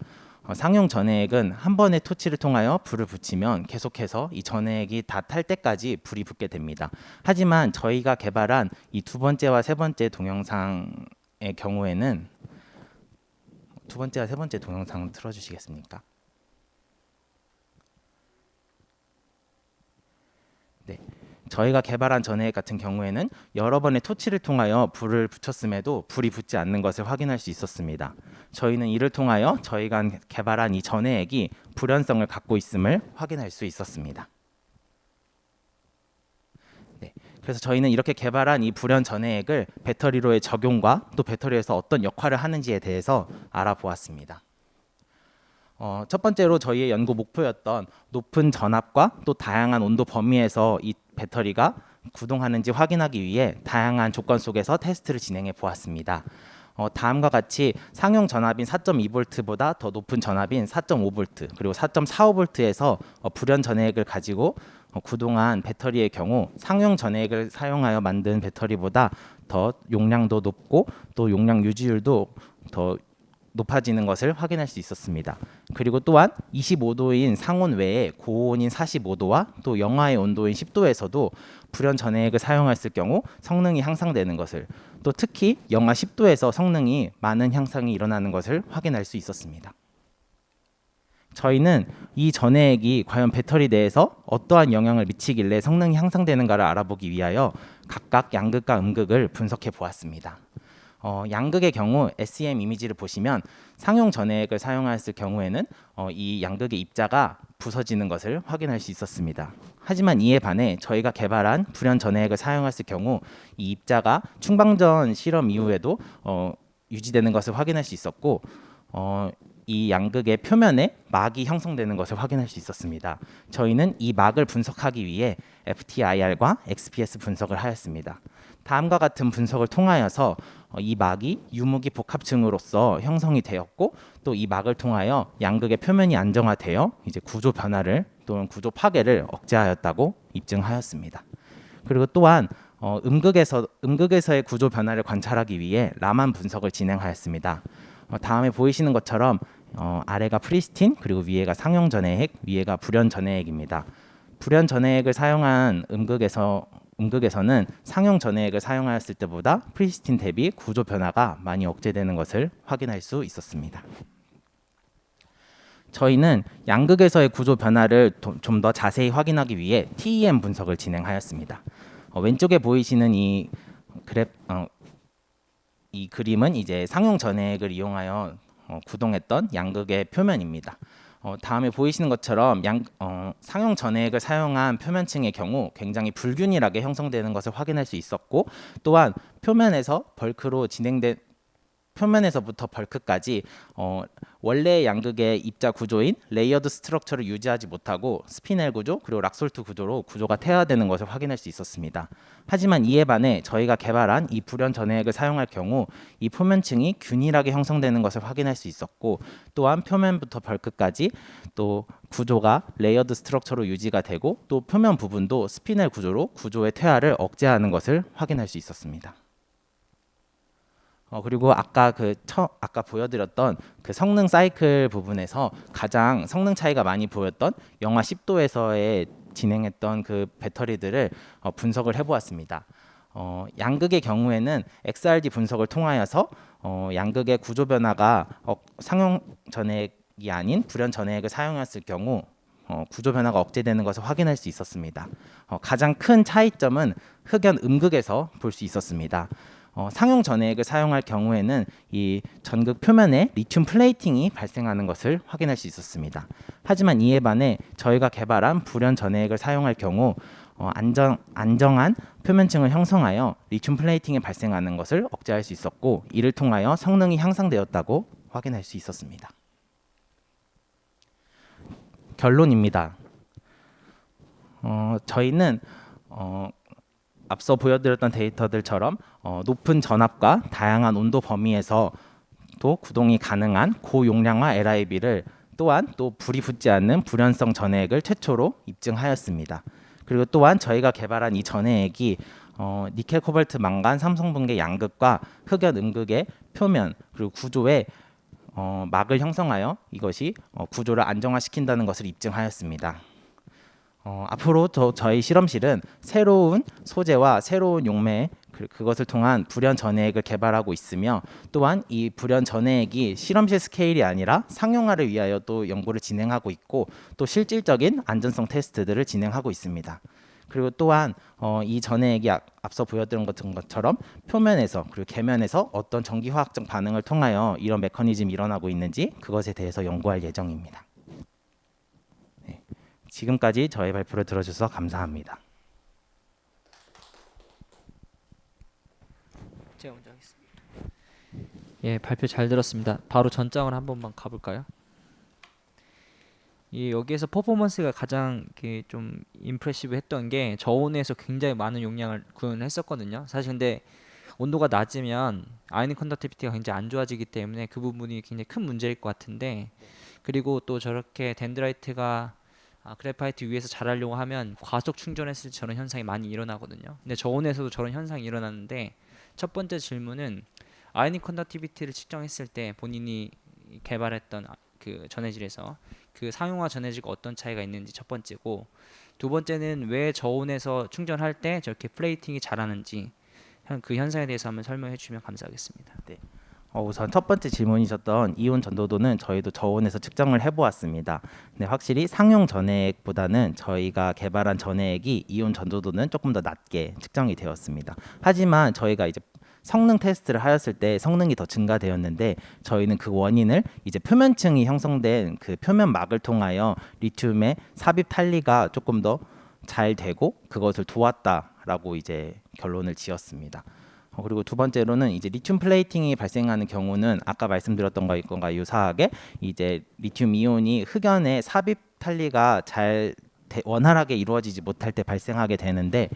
상용 전해액은 한 번의 토치를 통하여 불을 붙이면 계속해서 이 전해액이 다 탈 때까지 불이 붙게 됩니다. 하지만 저희가 개발한 이 두 번째와 세 번째 동영상의 경우에는 두 번째와 세 번째 동영상 틀어주시겠습니까? 네. 저희가 개발한 전해액 같은 경우에는 여러 번의 토치를 통하여 불을 붙였음에도 불이 붙지 않는 것을 확인할 수 있었습니다. 저희는 이를 통하여 저희가 개발한 이 전해액이 불연성을 갖고 있음을 확인할 수 있었습니다. 네, 그래서 저희는 이렇게 개발한 이 불연 전해액을 배터리로의 적용과 또 배터리에서 어떤 역할을 하는지에 대해서 알아보았습니다. 첫 번째로 저희의 연구 목표였던 높은 전압과 또 다양한 온도 범위에서 이 배터리가 구동하는지 확인하기 위해 다양한 조건 속에서 테스트를 진행해 보았습니다. 다음과 같이 상용 전압인 4.2V보다 더 높은 전압인 4.5V 그리고 4.45V에서 불연 전해액을 가지고 구동한 배터리의 경우 상용 전해액을 사용하여 만든 배터리보다 더 용량도 높고 또 용량 유지율도 더 높아지는 것을 확인할 수 있었습니다. 그리고 또한 25도인 상온 외에 고온인 45도와 또 영하의 온도인 10도에서도 불연 전해액을 사용했을 경우 성능이 향상되는 것을, 또 특히 영하 10도에서 성능이 많은 향상이 일어나는 것을 확인할 수 있었습니다. 저희는 이 전해액이 과연 배터리 내에서 어떠한 영향을 미치길래 성능이 향상되는가를 알아보기 위하여 각각 양극과 음극을 분석해 보았습니다. 양극의 경우 SEM 이미지를 보시면 상용 전해액을 사용했을 경우에는 이 양극의 입자가 부서지는 것을 확인할 수 있었습니다. 하지만 이에 반해 저희가 개발한 불연 전해액을 사용했을 경우 이 입자가 충방전 실험 이후에도 유지되는 것을 확인할 수 있었고 이 양극의 표면에 막이 형성되는 것을 확인할 수 있었습니다. 저희는 이 막을 분석하기 위해 FTIR과 XPS 분석을 하였습니다. 다음과 같은 분석을 통하여서 이 막이 유무기 복합층으로서 형성이 되었고 또 이 막을 통하여 양극의 표면이 안정화되어 이제 구조 변화를 또는 구조 파괴를 억제하였다고 입증하였습니다. 그리고 또한 음극에서의 구조 변화를 관찰하기 위해 라만 분석을 진행하였습니다. 다음에 보이시는 것처럼 아래가 프리스틴 그리고 위에가 상용 전해액, 위에가 불연 전해액입니다. 불연 전해액을 사용한 음극에서는 상용 전해액을 사용하였을 때보다 프리스틴 대비 구조 변화가 많이 억제되는 것을 확인할 수 있었습니다. 저희는 양극에서의 구조 변화를 좀 더 자세히 확인하기 위해 TEM 분석을 진행하였습니다. 왼쪽에 보이시는 이 그림은 이제 상용 전해액을 이용하여 구동했던 양극의 표면입니다. 다음에 보이시는 것처럼 상용 전해액을 사용한 표면층의 경우 굉장히 불균일하게 형성되는 것을 확인할 수 있었고 또한 표면에서부터 벌크까지 원래 양극의 입자 구조인 레이어드 스트럭처를 유지하지 못하고 스피넬 구조 그리고 락솔트 구조로 구조가 퇴화되는 것을 확인할 수 있었습니다. 하지만 이에 반해 저희가 개발한 이 불연 전해액을 사용할 경우 이 표면층이 균일하게 형성되는 것을 확인할 수 있었고 또한 표면부터 벌크까지 또 구조가 레이어드 스트럭처로 유지가 되고 또 표면 부분도 스피넬 구조로 구조의 퇴화를 억제하는 것을 확인할 수 있었습니다. 그리고 아까 보여드렸던 그 성능 사이클 부분에서 가장 성능 차이가 많이 보였던 영하 10도에서의 진행했던 그 배터리들을 분석을 해보았습니다. 양극의 경우에는 XRD 분석을 통하여서 양극의 구조 변화가 상용 전해액이 아닌 불연 전해액을 사용했을 경우 구조 변화가 억제되는 것을 확인할 수 있었습니다. 가장 큰 차이점은 흑연 음극에서 볼 수 있었습니다. 상용 전해액을 사용할 경우에는 이 전극 표면에 리튬 플레이팅이 발생하는 것을 확인할 수 있었습니다. 하지만 이에 반해 저희가 개발한 불연 전해액을 사용할 경우 안정한 표면층을 형성하여 리튬 플레이팅이 발생하는 것을 억제할 수 있었고 이를 통하여 성능이 향상되었다고 확인할 수 있었습니다. 결론입니다. 저희는 앞서 보여드렸던 데이터들처럼 높은 전압과 다양한 온도 범위에서 또 구동이 가능한 고용량화 LIB를 또한 또 불이 붙지 않는 불연성 전해액을 최초로 입증하였습니다. 그리고 또한 저희가 개발한 이 전해액이 니켈, 코발트, 망간, 삼성분계 양극과 흑연, 음극의 표면 그리고 구조에 막을 형성하여 이것이 구조를 안정화시킨다는 것을 입증하였습니다. 앞으로 저희 실험실은 새로운 소재와 새로운 용매 그것을 통한 불연 전해액을 개발하고 있으며 또한 이 불연 전해액이 실험실 스케일이 아니라 상용화를 위하여 또 연구를 진행하고 있고 또 실질적인 안전성 테스트들을 진행하고 있습니다. 그리고 또한 이 전해액이 앞서 보여드린 것처럼 표면에서 그리고 계면에서 어떤 전기화학적 반응을 통하여 이런 메커니즘이 일어나고 있는지 그것에 대해서 연구할 예정입니다. 네. 지금까지 저의 발표를 들어주셔서 감사합니다. 제가 먼저 하겠습니다. 예, 발표 잘 들었습니다. 바로 전장을 한 번만 가볼까요? 이 여기에서 퍼포먼스가 가장 이렇게 좀 임프레시브했던 게 저온에서 굉장히 많은 용량을 구현했었거든요. 사실 근데 온도가 낮으면 아이오닉 컨덕티비티가 굉장히 안 좋아지기 때문에 그 부분이 굉장히 큰 문제일 것 같은데, 그리고 또 저렇게 덴드라이트가 그래파이트 위에서 자라려고 하면 과속 충전했을 때 저런 현상이 많이 일어나거든요. 근데 저온에서도 저런 현상이 일어나는데, 첫 번째 질문은 아이오닉 컨덕티비티를 측정했을 때 본인이 개발했던 그 전해질에서 그 상용화 전해질과 어떤 차이가 있는지 첫 번째고, 두 번째는 왜 저온에서 충전할 때 저렇게 플레이팅이 잘하는지 그 현상에 대해서 한번 설명해 주시면 감사하겠습니다. 우선 첫 번째 질문이셨던 이온 전도도는 저희도 저온에서 측정을 해보았습니다. 근데 확실히 상용 전해액보다는 저희가 개발한 전해액이 이온 전도도는 조금 더 낮게 측정이 되었습니다. 하지만 저희가 이제 성능 테스트를 하였을 때 성능이 더 증가되었는데, 저희는 그 원인을 이제 표면층이 형성된 그 표면막을 통하여 리튬의 삽입 탄리가 조금 더 잘 되고 그것을 도왔다라고 이제 결론을 지었습니다. 그리고 두 번째로는 이제 리튬 플레이팅이 발생하는 경우는 아까 말씀드렸던 것과 유사하게 이제 리튬 이온이 흑연의 삽입 탄리가 원활하게 이루어지지 못할 때 발생하게 되는데,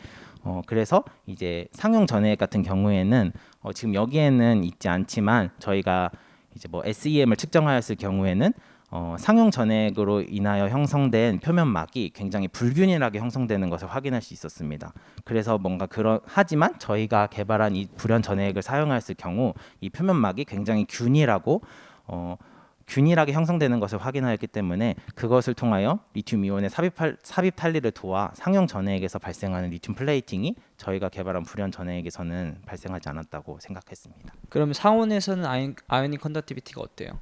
그래서 이제 상용 전해액 같은 경우에는 지금 여기에는 있지 않지만 저희가 이제 뭐 SEM을 측정하였을 경우에는 상용 전해액으로 인하여 형성된 표면막이 굉장히 불균일하게 형성되는 것을 확인할 수 있었습니다. 그래서 뭔가 하지만 저희가 개발한 이 불연 전해액을 사용하였을 경우 이 표면막이 굉장히 균일하게 형성되는 것을 확인하였기 때문에 그것을 통하여 리튬 이온의 삽입 탄리를 도와 상용 전해액에서 발생하는 리튬 플레이팅이 저희가 개발한 불연 전해액에서는 발생하지 않았다고 생각했습니다. 그럼 상온에서는 아이오닉 컨덕티비티가 어때요?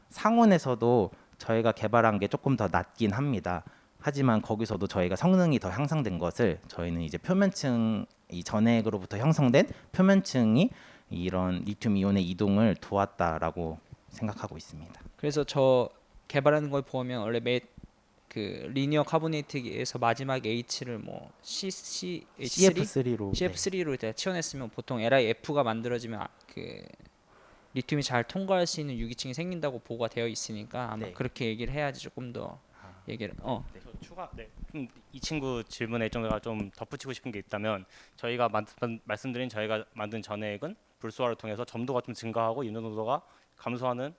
상온에서도 저희가 개발한 게 조금 더 낮긴 합니다. 하지만 거기서도 저희가 성능이 더 향상된 것을 저희는 이제 표면층, 이 전해액으로부터 형성된 표면층이 이런 리튬 이온의 이동을 도왔다라고 생각하고 있습니다. 그래서 저 개발하는 걸 보면 원래 그 리니어 카보네이트에서 마지막 H를 뭐 CF3로 CF3로 치워냈으면 보통 LiF가 만들어지면 그 리튬이 잘 통과할 수 있는 유기층이 생긴다고 보고가 되어 있으니까 아마 그렇게 얘기를 해야지 조금 더 얘기를 이 친구 질문에 좀 덧붙이고 싶은 게 있다면, 저희가 말씀드린 저희가 만든 전해액은 불소화를 통해서 점도가 좀 증가하고 이온도가 감소하는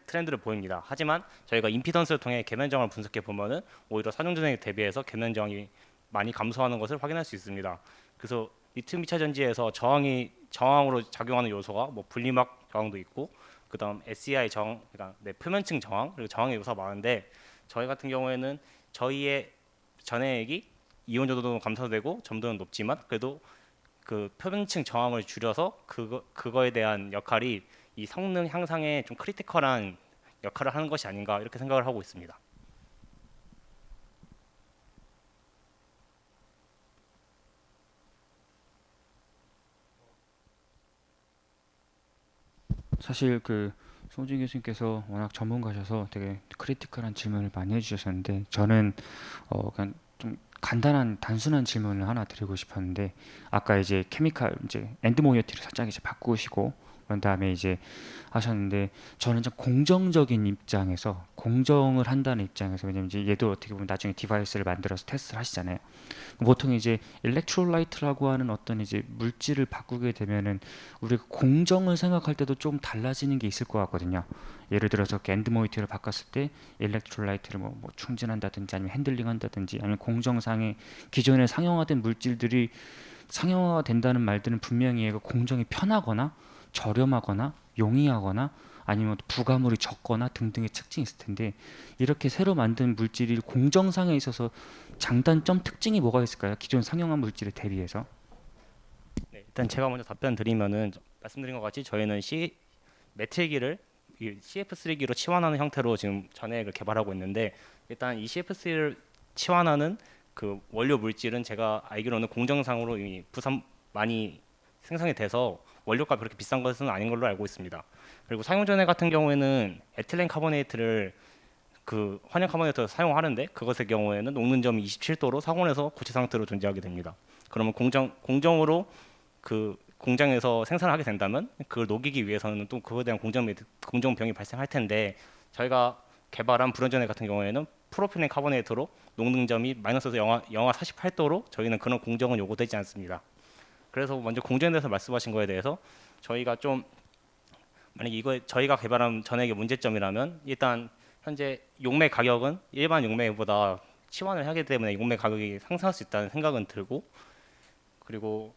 트렌드를 보입니다. 하지만 저희가 임피던스를 통해 계면정을 분석해 보면은 오히려 상용 전해액 대비해서 계면정이 많이 감소하는 것을 확인할 수 있습니다. 그래서 리튬 2차 전지에서 저항으로 작용하는 요소가 뭐 분리막 저항도 있고, 그다음 SEI 저항, 그러니까 표면층 저항, 그리고 저항의 요소가 많은데, 저희 같은 경우에는 저희의 전해액이 이온 전도도는 감소되고 점도는 높지만 그래도 그 표면층 저항을 줄여서 그거에 대한 역할이 이 성능 향상에 좀 크리티컬한 역할을 하는 것이 아닌가, 이렇게 생각을 하고 있습니다. 사실 그 송진 교수님께서 워낙 전문가셔서 되게 크리티컬한 질문을 많이 해주셨는데, 저는 그냥 좀 간단한 단순한 질문을 하나 드리고 싶었는데, 아까 이제 케미칼 이제 엔드 모이어티를 살짝 이제 바꾸시고 그런 다음에 이제 하셨는데, 저는 좀 공정적인 입장에서, 공정을 한다는 입장에서, 왜냐면 이제 얘도 어떻게 보면 나중에 디바이스를 만들어서 테스트를 하시잖아요. 보통 이제 일렉트롤라이트라고 하는 어떤 이제 물질을 바꾸게 되면은 우리가 공정을 생각할 때도 좀 달라지는 게 있을 것 같거든요. 예를 들어서 엔드 모이어티를 바꿨을 때 일렉트롤라이트를 뭐 충전한다든지 아니면 핸들링한다든지, 아니면 공정상의 기존에 상용화된 물질들이 상용화가 된다는 말들은 분명히 얘가 공정이 편하거나 저렴하거나 용이하거나 아니면 부가물이 적거나 등등의 특징이 있을 텐데, 이렇게 새로 만든 물질이 공정상에 있어서 장단점, 특징이 뭐가 있을까요? 기존 상용화 물질에 대비해서? 일단 제가 먼저 답변 드리면은, 말씀드린 것 같이 저희는 메틸기를 CF3기로 치환하는 형태로 지금 전해액을 개발하고 있는데, 일단 이 CF3를 치환하는 그 원료 물질은 제가 알기로는 공정상으로 이미 많이 생산이 돼서 원료가 그렇게 비싼 것은 아닌 걸로 알고 있습니다. 그리고 상용 전해 같은 경우에는 에틸렌 카보네이트를 그 환연 카보네이트를 사용하는데, 그것의 경우에는 녹는 점이 27도로 상온에서 고체 상태로 존재하게 됩니다. 그러면 공정으로 그 공장에서 생산을 하게 된다면 그걸 녹이기 위해서는 또 그거에 대한 공정병이 발생할 텐데, 저희가 개발한 불연전액 같은 경우에는 프로필렌 카보네이트로 녹능점이 마이너스 영하 48도로 저희는 그런 공정은 요구되지 않습니다. 그래서 먼저 공정에 대해서 말씀하신 거에 대해서 저희가 좀 만약에 이거 저희가 개발한 전액의 문제점이라면 일단 현재 용매 가격은 일반 용매보다 치환을 하기 때문에 용매 가격이 상승할 수 있다는 생각은 들고, 그리고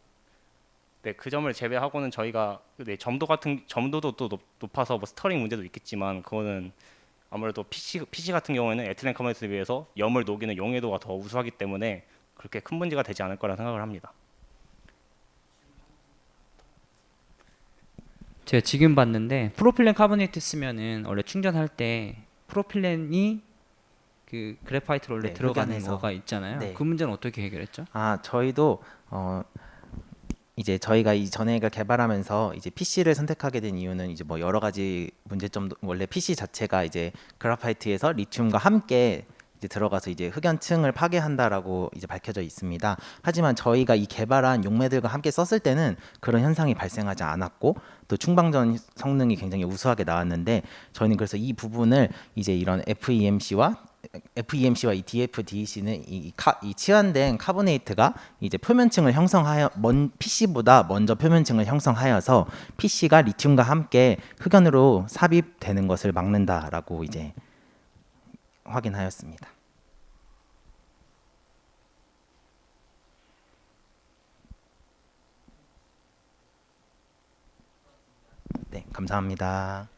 네, 그 점을 제외하고는 저희가 네, 점도도 또 높아서 뭐 스터링 문제도 있겠지만 그거는 아무래도 PC 같은 경우에는 에틸렌 카보네이트에 비해서 염을 녹이는 용해도가 더 우수하기 때문에 그렇게 큰 문제가 되지 않을 거라 생각을 합니다. 제가 지금 봤는데 프로필렌 카보네이트 쓰면은 원래 충전할 때 프로필렌이 그 그래파이트로 원래 네, 들어가는 흑연에서. 거가 있잖아요. 네. 그 문제는 어떻게 해결했죠? 저희도 이제 저희가 이 전액을 개발하면서 이제 PC를 선택하게 된 이유는 이제 뭐 여러 가지 문제점도, 원래 PC 자체가 이제 그래파이트에서 리튬과 함께 이제 들어가서 이제 흑연층을 파괴한다라고 이제 밝혀져 있습니다. 하지만 저희가 이 개발한 용매들과 함께 썼을 때는 그런 현상이 발생하지 않았고 또 충방전 성능이 굉장히 우수하게 나왔는데, 저희는 그래서 이 부분을 이제 이런 FEMC와 이 DF-DEC는 이 치환된 카보네이트가 이제 표면층을 형성하여 PC보다 먼저 표면층을 형성하여서 PC가 리튬과 함께 흑연으로 삽입되는 것을 막는다라고 이제 확인하였습니다. 네, 감사합니다.